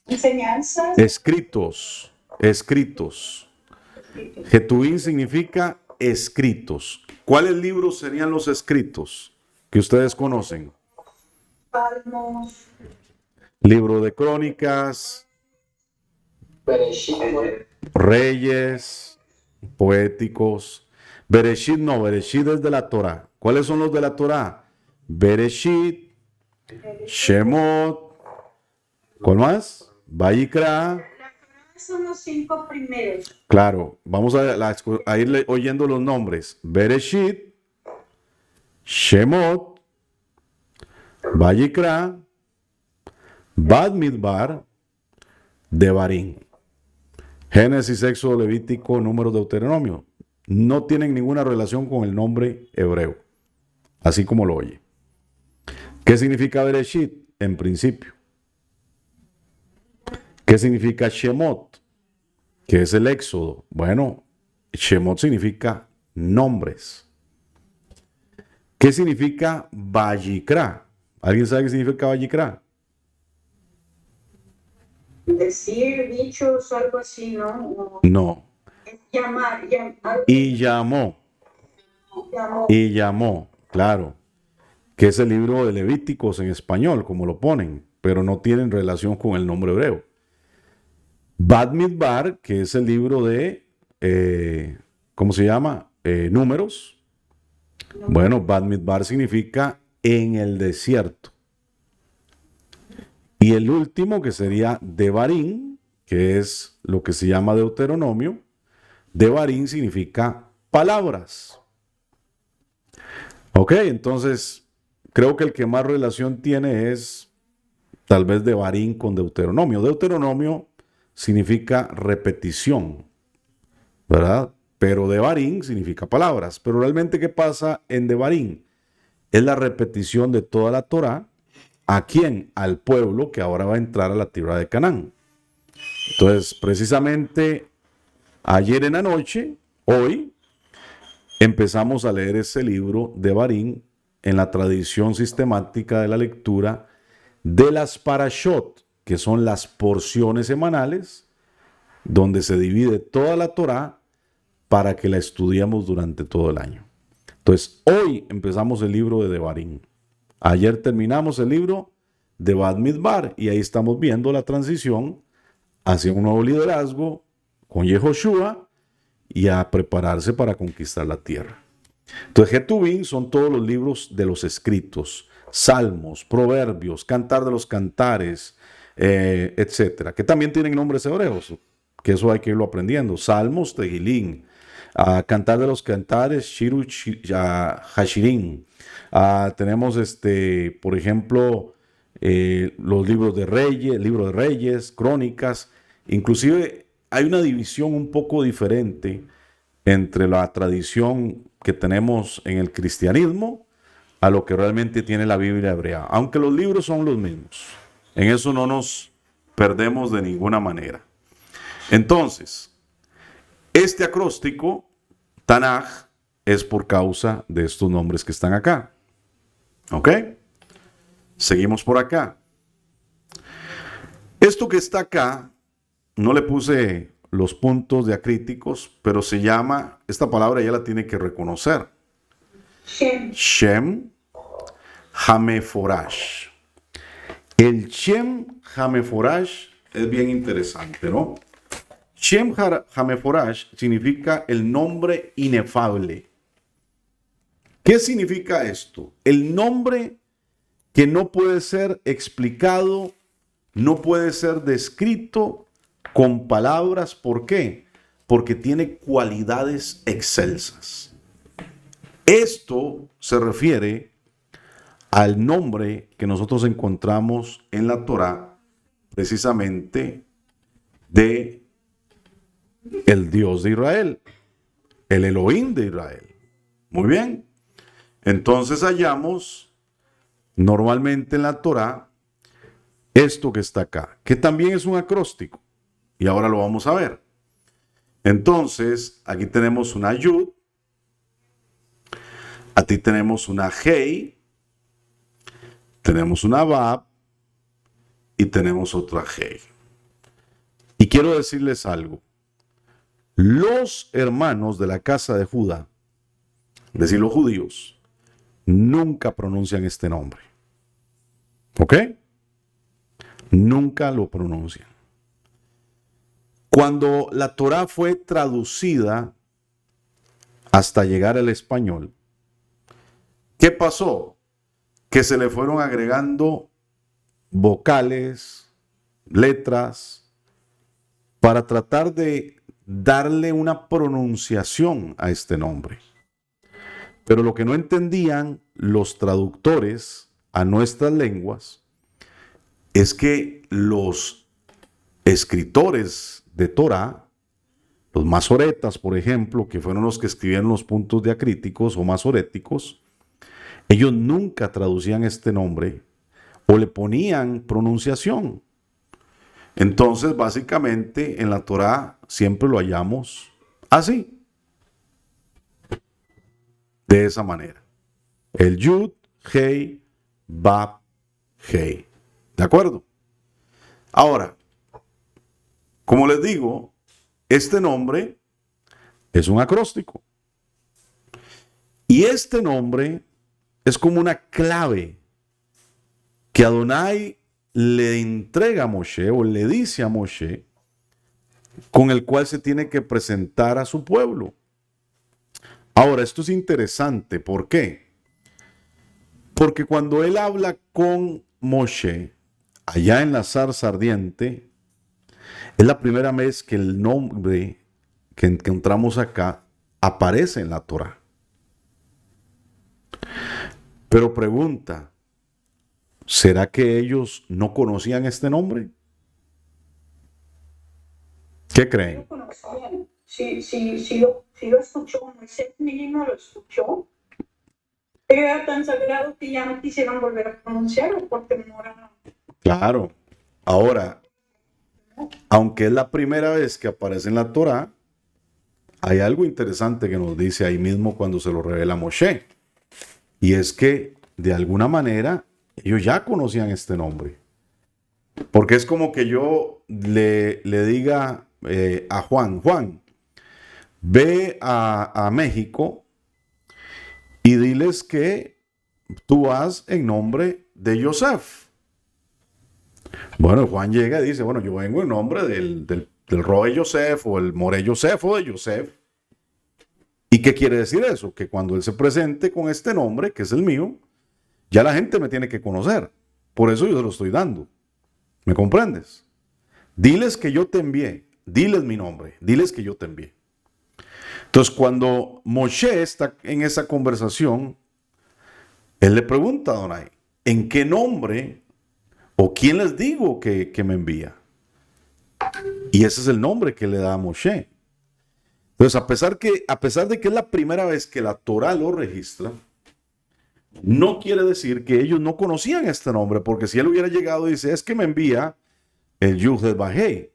enseñanzas. Escritos. Ketuvim significa escritos. ¿Cuáles libros serían los escritos que ustedes conocen? Salmos. Libro de Crónicas, Bereshit, Reyes, Poéticos. Bereshit no, Bereshit es de la Torah. ¿Cuáles son los de la Torah? Bereshit, Shemot, ¿cuál más? Vayikra. Son los 5 primeros. Claro, vamos a ir oyendo los nombres. Bereshit, Shemot, Vayikra, Bamidbar, Devarim. Génesis, Éxodo, Levítico, Números, Deuteronomio. No tienen ninguna relación con el nombre hebreo, así como lo oye. ¿Qué significa Bereshit? En principio. ¿Qué significa Shemot? ¿Qué es el Éxodo? Bueno, Shemot significa nombres. ¿Qué significa Vayikra? ¿Alguien sabe qué significa Vayikra? Decir, dichos, algo así, ¿no? No. Llamar. Y llamó. Y llamó, claro. Que es el libro de Levíticos en español, como lo ponen, pero no tienen relación con el nombre hebreo. Bamidbar, que es el libro de, ¿cómo se llama? Números. Bueno, Bamidbar significa en el desierto. Y el último, que sería Devarim, que es lo que se llama Deuteronomio. Devarim significa palabras. Ok, entonces creo que el que más relación tiene es tal vez Devarim con Deuteronomio. Deuteronomio significa repetición, ¿verdad? Pero Devarim significa palabras. Pero realmente, ¿qué pasa en Devarim? Es la repetición de toda la Torá. ¿A quién? Al pueblo que ahora va a entrar a la tierra de Canaán. Entonces, precisamente ayer en la noche, hoy, empezamos a leer ese libro de Devarim en la tradición sistemática de la lectura de las parashot, que son las porciones semanales, donde se divide toda la Torá para que la estudiemos durante todo el año. Entonces, hoy empezamos el libro de Devarim. Ayer terminamos el libro de Bamidbar y ahí estamos viendo la transición hacia un nuevo liderazgo con Yehoshua y a prepararse para conquistar la tierra. Entonces, Ketuvim son todos los libros de los escritos, salmos, proverbios, cantar de los cantares, etcétera, que también tienen nombres hebreos, que eso hay que irlo aprendiendo. Salmos, Tehilín, cantar de los cantares, Shiru Hashirim. Tenemos, por ejemplo, los libro de Reyes, Crónicas. Inclusive hay una división un poco diferente entre la tradición que tenemos en el cristianismo a lo que realmente tiene la Biblia hebrea, aunque los libros son los mismos. En eso no nos perdemos de ninguna manera. Entonces, este acróstico, Tanaj, es por causa de estos nombres que están acá. ¿Ok? Seguimos por acá. Esto que está acá, no le puse los puntos diacríticos, pero se llama, esta palabra ya la tiene que reconocer. Shem Hameforash. El Shem Hameforash es bien interesante, ¿no? Shem Hameforash significa el nombre inefable. ¿Qué significa esto? El nombre que no puede ser explicado, no puede ser descrito con palabras. ¿Por qué? Porque tiene cualidades excelsas. Esto se refiere al nombre que nosotros encontramos en la Torá, precisamente de el Dios de Israel. el Elohim de Israel. Muy bien. Entonces hallamos normalmente en la Torá esto que está acá, que también es un acróstico. Y ahora lo vamos a ver. Entonces, aquí tenemos una Yud, aquí tenemos una Hei, tenemos una Bab y tenemos otra Hei. Y quiero decirles algo. Los hermanos de la casa de Judá, es decir, los judíos, nunca pronuncian este nombre. ¿Ok? Nunca lo pronuncian. Cuando la Torá fue traducida hasta llegar al español, ¿qué pasó? Que se le fueron agregando vocales, letras, para tratar de darle una pronunciación a este nombre. Pero lo que no entendían los traductores a nuestras lenguas es que los escritores de Torá, los masoretas, por ejemplo, que fueron los que escribieron los puntos diacríticos o masoréticos, ellos nunca traducían este nombre o le ponían pronunciación. Entonces, básicamente, en la Torá siempre lo hallamos así, de esa manera. El Yud, Hei, Bab, Hei. ¿De acuerdo? Ahora, como les digo, este nombre es un acróstico. Y este nombre es como una clave que Adonai le entrega a Moshe o le dice a Moshe, con el cual se tiene que presentar a su pueblo. Ahora, esto es interesante. ¿Por qué? Porque cuando él habla con Moshe, allá en la zarza ardiente, es la primera vez que el nombre que encontramos acá aparece en la Torá. Pero pregunta, ¿será que ellos no conocían este nombre? ¿Qué creen? Lo conocían. Si lo escuchó, Moisés mínimo lo escuchó. Pero era tan sagrado que ya no quisieron volver a pronunciarlo por temor a... Claro. Ahora, aunque es la primera vez que aparece en la Torá, hay algo interesante que nos dice ahí mismo cuando se lo revela a Moshe. Y es que, de alguna manera, ellos ya conocían este nombre. Porque es como que yo le diga a Juan, ve a México y diles que tú vas en nombre de Yosef. Bueno, Juan llega y dice, bueno, yo vengo en nombre del Roe Yosef o el More Yosef o de Yosef. ¿Y qué quiere decir eso? Que cuando él se presente con este nombre, que es el mío, ya la gente me tiene que conocer. Por eso yo se lo estoy dando. ¿Me comprendes? Diles que yo te envié. Diles mi nombre. Diles que yo te envié. Entonces, cuando Moshe está en esa conversación, él le pregunta a Adonai, ¿en qué nombre o quién les digo que me envía? Y ese es el nombre que le da a Moshe. Entonces, a pesar de que es la primera vez que la Torá lo registra, no quiere decir que ellos no conocían este nombre, porque si él hubiera llegado y dice, es que me envía el Yud Bajei.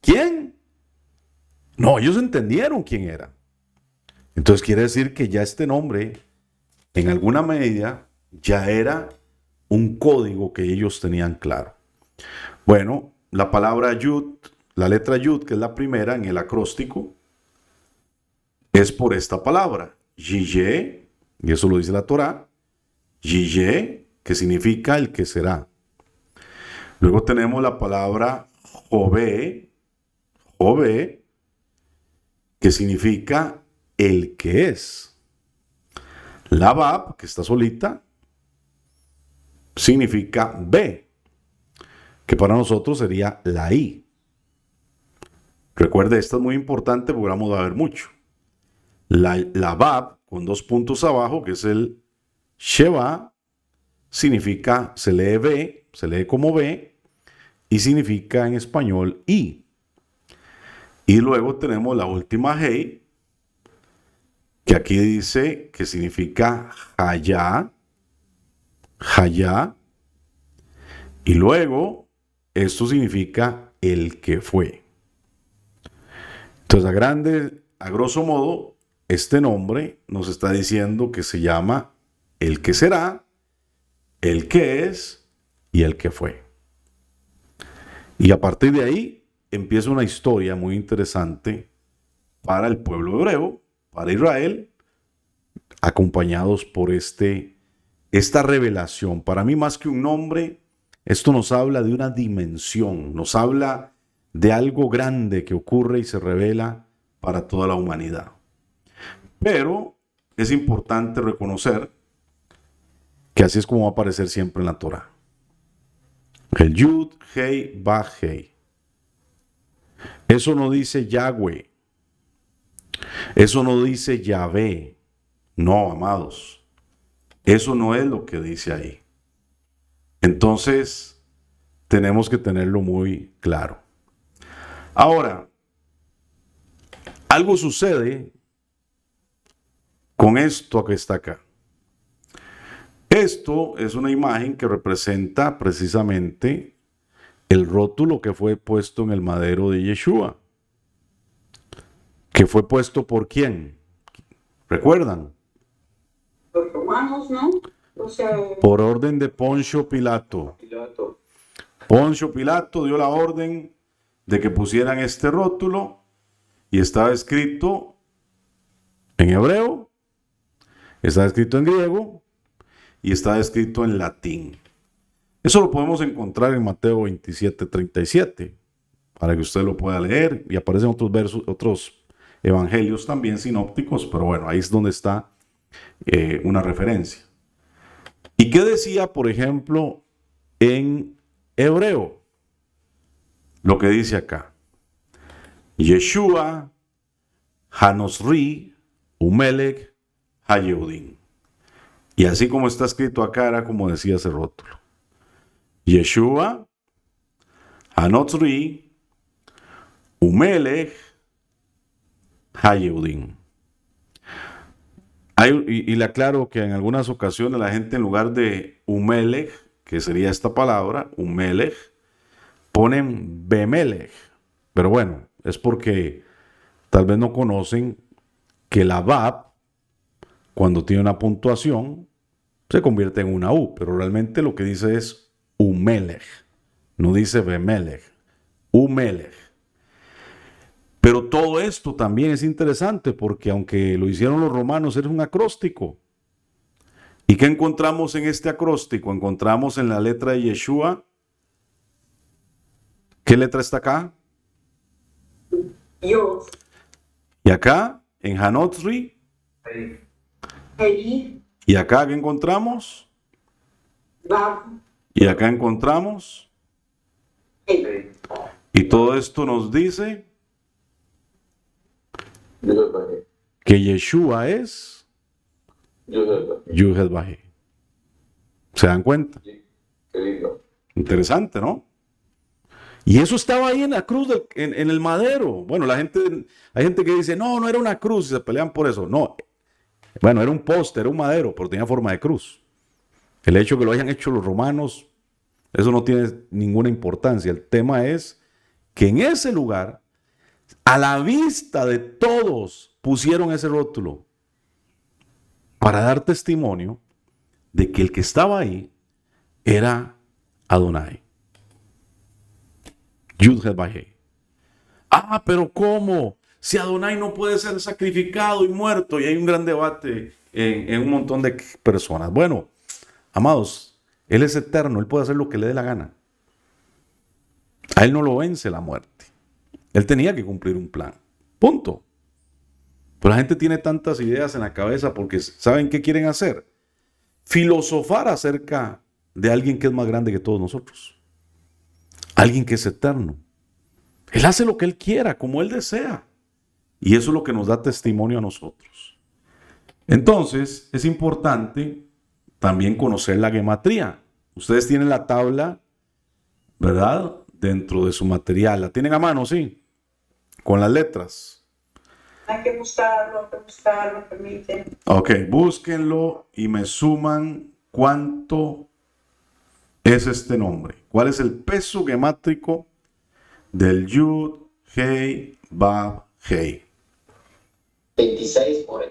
¿Quién? No, ellos entendieron quién era. Entonces quiere decir que ya este nombre, en alguna medida, ya era un código que ellos tenían claro. Bueno, la palabra Yud, la letra Yud, que es la primera en el acróstico, es por esta palabra, Yiyeh, y eso lo dice la Torá, Yiyeh, que significa el que será. Luego tenemos la palabra Jové, que significa el que es. La Bab, que está solita, significa B, que para nosotros sería la I. Recuerde, esto es muy importante porque vamos a ver mucho. La Bab, con dos puntos abajo, que es el Sheva, significa, se lee B, se lee como B, y significa en español I. Y luego tenemos la última Hei, que aquí dice que significa Hayá, Hayá, y luego esto significa el que fue. Entonces, a grosso modo, este nombre nos está diciendo que se llama el que será, el que es y el que fue. Y a partir de ahí empieza una historia muy interesante para el pueblo hebreo, para Israel, acompañados por esta revelación. Para mí, más que un nombre, esto nos habla de una dimensión, nos habla de algo grande que ocurre y se revela para toda la humanidad. Pero es importante reconocer que así es como va a aparecer siempre en la Torá. El Yud, Hei, Ba, Hei. Eso no dice Yahweh. Eso no dice Yahvé. No, amados. Eso no es lo que dice ahí. Entonces, tenemos que tenerlo muy claro. Ahora, algo sucede con esto que está acá. Esto es una imagen que representa precisamente el rótulo que fue puesto en el madero de Yeshua. ¿Que fue puesto por quién? ¿Recuerdan? Los romanos, ¿no? O sea, Por orden de Poncio Pilato. Pilato. Poncio Pilato dio la orden de que pusieran este rótulo y estaba escrito en hebreo, estaba escrito en griego y estaba escrito en latín. Eso lo podemos encontrar en Mateo 27:37, para que usted lo pueda leer, y aparecen otros versos, otros evangelios también sinópticos, pero bueno, ahí es donde está una referencia. ¿Y qué decía, por ejemplo, en hebreo? Lo que dice acá: Yeshua Hanosri Umelech Hayehudim. Y así como está escrito acá, era como decía ese rótulo: Yeshua Hanosri Umelech Hayehudim. Y le aclaro que en algunas ocasiones la gente, en lugar de Umelech, que sería esta palabra, Umelech, ponen Bemelech. Pero bueno, es porque tal vez no conocen que la Bab, cuando tiene una puntuación, se convierte en una U. Pero realmente lo que dice es Umelech. No dice Bemelech. Umelech. Pero todo esto también es interesante porque aunque lo hicieron los romanos, es un acróstico. ¿Y qué encontramos en este acróstico? Encontramos en la letra de Yeshua. ¿Qué letra está acá? yo, Y acá, en Hanotzri. Eli, Y acá, ¿qué encontramos? Bab, Y acá encontramos. Eli. Y todo esto nos dice Yud-Heh-Vah-Heh. que Yeshua es Yud-Heh-Vah-Heh. Yud-Heh-Vah-Heh. ¿Se dan cuenta? Qué lindo. Interesante, ¿no? Y eso estaba ahí en la cruz, en el madero. Bueno, hay gente que dice, no, no era una cruz, y se pelean por eso. No, bueno, era un poste, era un madero, pero tenía forma de cruz. El hecho de que lo hayan hecho los romanos, eso no tiene ninguna importancia. El tema es que en ese lugar, a la vista de todos, pusieron ese rótulo para dar testimonio de que el que estaba ahí era Adonai. Yud-Heh-Vah-Heh. Ah, pero ¿cómo? Si Adonai no puede ser sacrificado y muerto, y hay un gran debate en un montón de personas. Bueno, amados, Él es eterno, Él puede hacer lo que le dé la gana. A Él no lo vence la muerte. Él tenía que cumplir un plan. Punto. Pero la gente tiene tantas ideas en la cabeza porque ¿saben qué quieren hacer? Filosofar acerca de alguien que es más grande que todos nosotros. Alguien que es eterno. Él hace lo que Él quiera, como Él desea. Y eso es lo que nos da testimonio a nosotros. Entonces, es importante también conocer la gematría. Ustedes tienen la tabla, ¿verdad? Dentro de su material. ¿La tienen a mano? Sí. Con las letras. Hay que buscarlo, permiten. Ok, búsquenlo y me suman cuánto es este nombre. ¿Cuál es el peso gemátrico del Yud, Hei, Vav, Hei? 26 por ahí.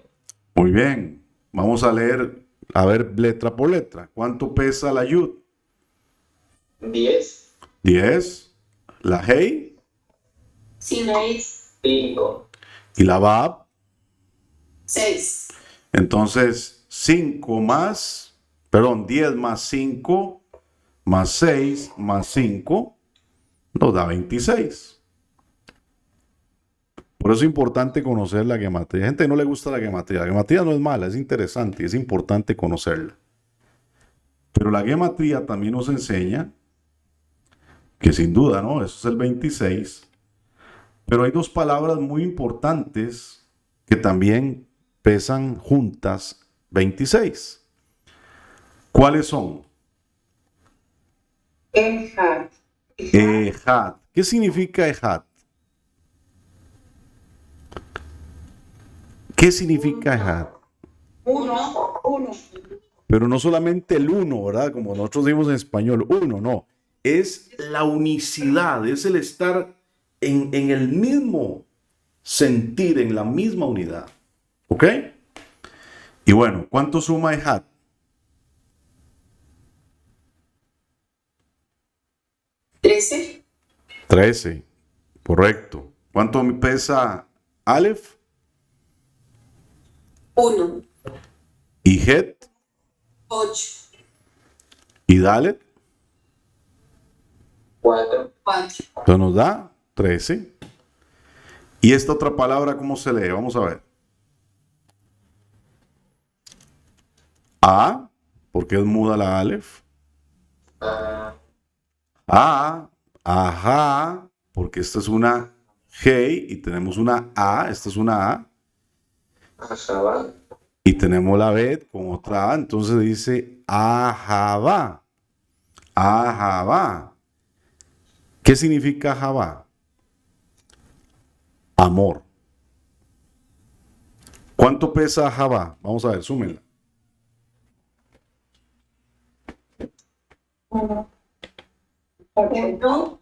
Muy bien. Vamos a leer, a ver, letra por letra. ¿Cuánto pesa la Yud? 10, 10. La Hei 5, y la Vav. 6. Entonces, 10 más 5 más 6 más 5 nos da 26. Por eso es importante conocer la gematría. Hay gente que no le gusta la gematría. La gematría no es mala, es interesante y es importante conocerla. Pero la gematría también nos enseña que sin duda, ¿no? Eso es el 26. Pero hay dos palabras muy importantes que también pesan juntas 26. ¿Cuáles son? Ejad. Ejad. ¿Qué significa Ejad? ¿Qué significa Ejad? Uno. Pero no solamente el uno, ¿verdad? Como nosotros decimos en español, uno, no. Es la unicidad, es el estar en el mismo sentir, en la misma unidad. ¿Ok? Y bueno, ¿cuánto suma Ejad? 13. 13. Correcto. ¿Cuánto pesa Aleph? 1. ¿Y Het? 8. ¿Y Dalet? 4, 4. Entonces nos da 13. ¿Y esta otra palabra cómo se lee? Vamos a ver. A, porque es muda la Aleph. A, ajá, porque esta es una G y tenemos una A, esta es una A. Ashaba, Y tenemos la Bet con otra A, entonces dice Ahaba. Ahaba. ¿Qué significa Ahaba? Amor. ¿Cuánto pesa Ahaba? Vamos a ver, súmenla. 1, 1,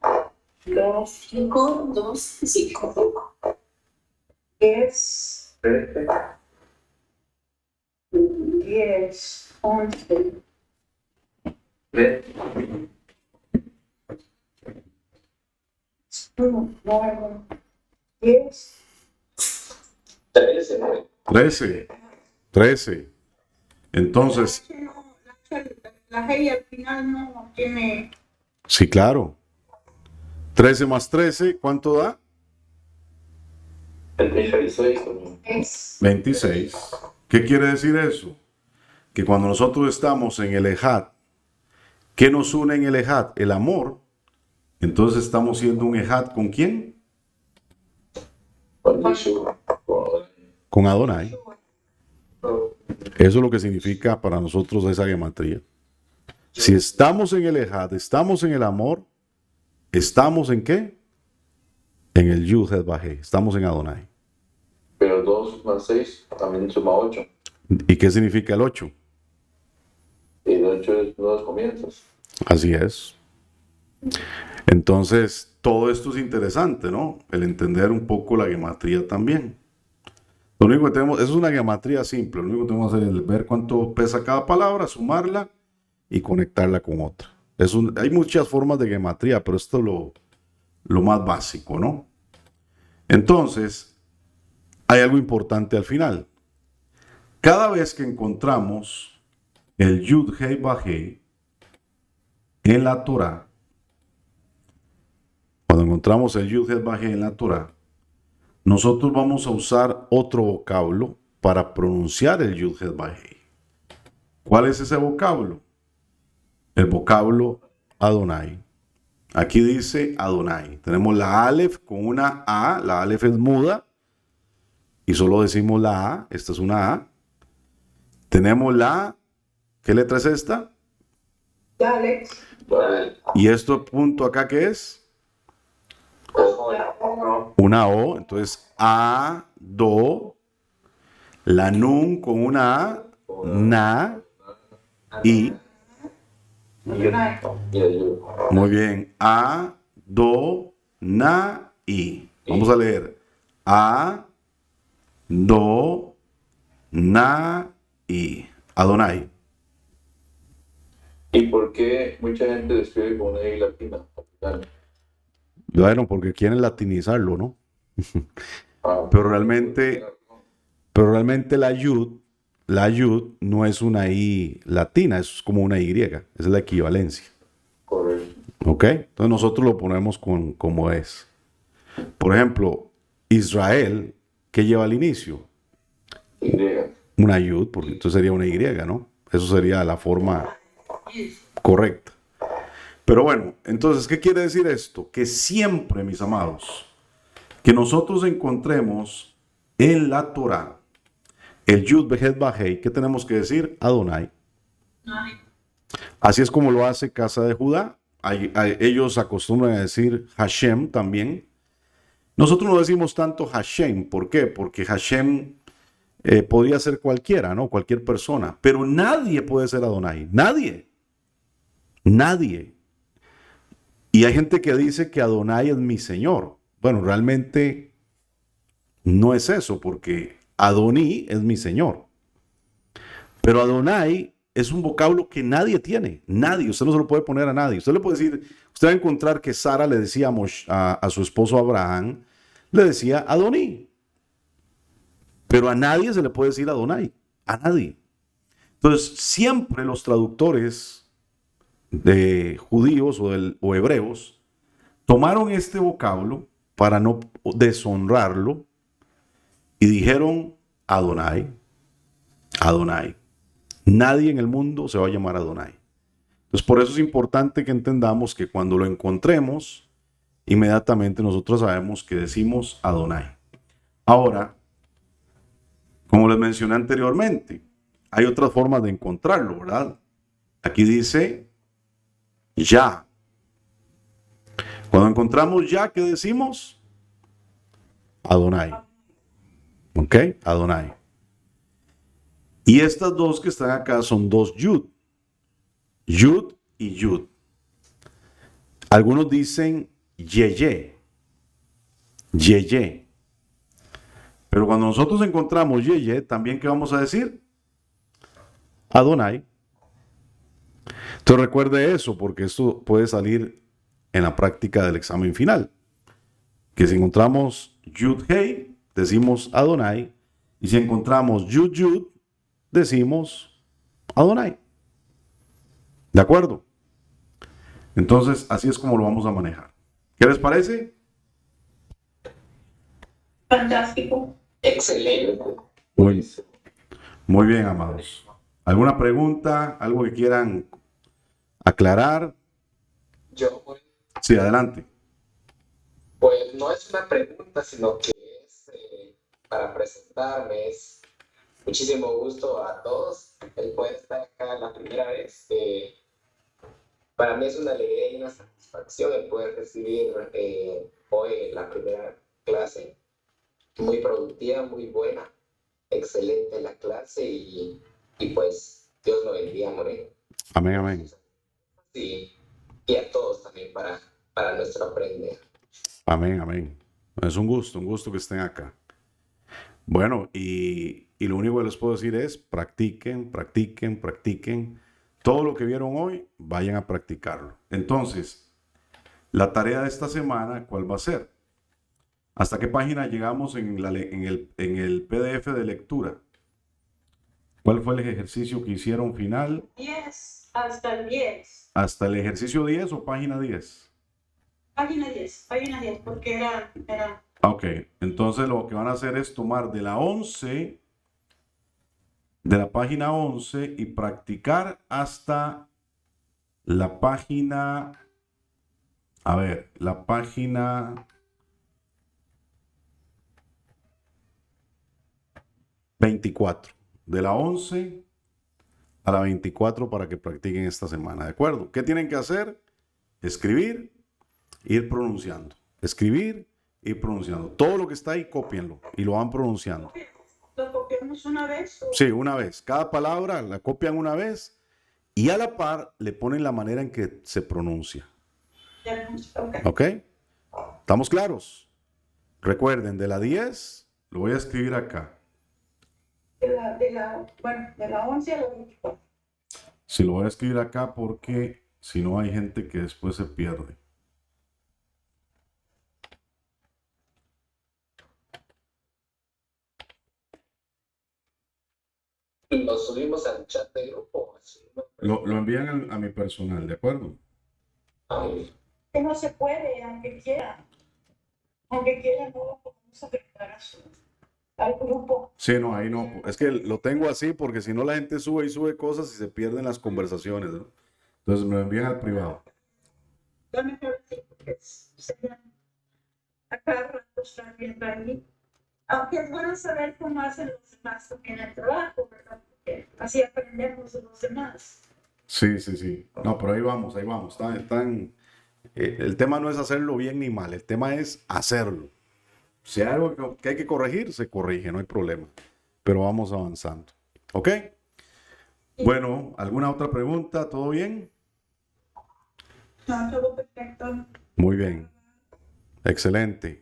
2, 5, 2, 5. 10, 13, 10, 11, 20, 1, 9, 10. 13 por ahí. 13. 13. Entonces, La G al final no tiene. sí, claro. 13 más 13, ¿cuánto da? 26 también. Es 26. ¿Qué quiere decir eso? Que cuando nosotros estamos en el Ejad, ¿qué nos une en el Ejad? El amor. Entonces estamos siendo un Ejad ¿con quién? Con Yeshua. Con Adonai. Eso es lo que significa para nosotros esa gematría. Si estamos en el Ejad, estamos en el amor, ¿estamos en qué? En el Yud Het Vah He, estamos en Adonai. Pero 2 más 6 también suma 8. ¿Y qué significa el 8? Y el 8 es nuevos comienzos. Así es. Entonces, todo esto es interesante, ¿no? El entender un poco la gematría también. Lo único que tenemos, es una gematría simple, lo único que tenemos que hacer es ver cuánto pesa cada palabra, sumarla y conectarla con otra. Hay muchas formas de gematría, pero esto es lo más básico, ¿no? Entonces, hay algo importante al final. Cada vez que encontramos el Yud Hei Vav Hei en la Torah, cuando encontramos el Yud Het Vah Hei en la Torah, nosotros vamos a usar otro vocablo para pronunciar el Yud Het Vah Hei. ¿Cuál es ese vocablo? El vocablo Adonai. Aquí dice Adonai. Tenemos la Aleph con una A. La Aleph es muda y solo decimos la A. Esta es una A. Tenemos la, ¿qué letra es esta? Dale. Vale. Y esto punto acá, ¿qué es? Ojo. una O, entonces A, Do, la Nun con una A, Na, I. Y ayud. Muy bien. A, Do, Na, I. Vamos a leer. A, Do, Na, I. Adonai. ¿Y por qué mucha gente lo escribe con una I latina? Al final? Bueno, porque quieren latinizarlo, ¿no? Ah, Pero realmente la yud no es una I latina, es como una Y. Esa es la equivalencia. correcto. ¿Ok? Entonces nosotros lo ponemos como es. Por ejemplo, Israel, ¿qué lleva al inicio? Y. Una yud, porque entonces sería una Y, ¿no? Eso sería la forma correcta. Pero bueno, entonces, ¿qué quiere decir esto? Que siempre, mis amados, que nosotros encontremos en la Torah el Yud Behet Bajei, ¿qué tenemos que decir? Adonai. Así es como lo hace Casa de Judá. Ellos acostumbran a decir Hashem también. Nosotros no decimos tanto Hashem. ¿Por qué? Porque Hashem podría ser cualquiera, ¿no? Cualquier persona. Pero nadie puede ser Adonai. Nadie. Nadie. Y hay gente que dice que Adonai es mi Señor. Bueno, realmente no es eso, porque Adoní es mi Señor. Pero Adonai es un vocablo que nadie tiene. Nadie. Usted no se lo puede poner a nadie. Usted le puede decir, usted va a encontrar que Sara le decía a su esposo Abraham, le decía Adoní. Pero a nadie se le puede decir Adonai. A nadie. Entonces, siempre los traductores de judíos o hebreos tomaron este vocablo para no deshonrarlo y dijeron Adonai, Adonai. Nadie en el mundo se va a llamar Adonai. Entonces, por eso es importante que entendamos que cuando lo encontremos, inmediatamente nosotros sabemos que decimos Adonai. Ahora, como les mencioné anteriormente, hay otras formas de encontrarlo, ¿verdad? Aquí dice ya. Cuando encontramos ya, ¿qué decimos? Adonai. ¿Ok? Adonai. Y estas dos que están acá son dos yud. Yud y yud. Algunos dicen yeye. Yeye. Pero cuando nosotros encontramos yeye, también ¿qué vamos a decir? Adonai. Entonces recuerde eso, porque esto puede salir en la práctica del examen final. Que si encontramos Yud Hei, decimos Adonai. Y si encontramos Yud Yud, decimos Adonai. ¿De acuerdo? Entonces, así es como lo vamos a manejar. ¿Qué les parece? Fantástico. Excelente. Muy bien, amados. ¿Alguna pregunta? ¿Algo que quieran aclarar? Yo, pues, Sí, adelante. pues no es una pregunta, sino que es para presentarme. Es muchísimo gusto a todos el poder estar acá la primera vez. Para mí es una alegría y una satisfacción el poder recibir hoy la primera clase. Muy productiva, muy buena, excelente la clase y pues Dios lo bendiga, More. Amén, amén. Sí, y a todos también para nuestro aprender. Amén, amén. Es un gusto que estén acá. Bueno, y lo único que les puedo decir es practiquen, practiquen, practiquen. Todo lo que vieron hoy, vayan a practicarlo. Entonces, la tarea de esta semana, ¿cuál va a ser? ¿Hasta qué página llegamos en el PDF de lectura? ¿Cuál fue el ejercicio que hicieron final? 10 hasta el 10. ¿Hasta el ejercicio 10 o página 10? Página 10, porque era Ok, entonces lo que van a hacer es tomar de la página 11 y practicar hasta la página, la página 24. De la 11 a la 24 para que practiquen esta semana, ¿de acuerdo? ¿Qué tienen que hacer? Escribir, ir pronunciando. Escribir, y pronunciando. Todo lo que está ahí, cópienlo y lo van pronunciando. Lo copiamos una vez. Sí, una vez. Cada palabra la copian una vez y a la par le ponen la manera en que se pronuncia. Ok. ¿Ok? ¿Estamos claros? Recuerden, de la 10, lo voy a escribir acá. De la 11 a la 24. Sí, lo voy a escribir acá porque si no hay gente que después se pierde. Lo subimos al chat de grupo. Lo envían a mi personal, ¿de acuerdo? Que no se puede, aunque quiera. Aunque quiera, no lo podemos agregar al grupo. Sí, no, ahí no. Es que lo tengo así porque si no la gente sube y sube cosas y se pierden las conversaciones, ¿no? Entonces me lo envían al privado. Lo mejor sí, porque sería a cada rato estar viendo ahí. Aunque es bueno saber cómo hacen los demás también el trabajo, ¿verdad? Porque así aprendemos de los demás. Sí, sí, sí. No, pero ahí vamos, ahí vamos. El tema no es hacerlo bien ni mal, el tema es hacerlo. Si hay algo que hay que corregir, se corrige, no hay problema. Pero vamos avanzando. ¿Ok? Bueno, ¿alguna otra pregunta? ¿Todo bien? No, todo perfecto. Muy bien. Excelente.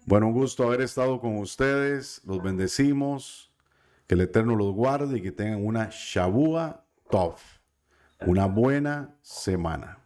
Bueno, un gusto haber estado con ustedes. Los bendecimos. Que el Eterno los guarde y que tengan una Shavua Tov. Una buena semana.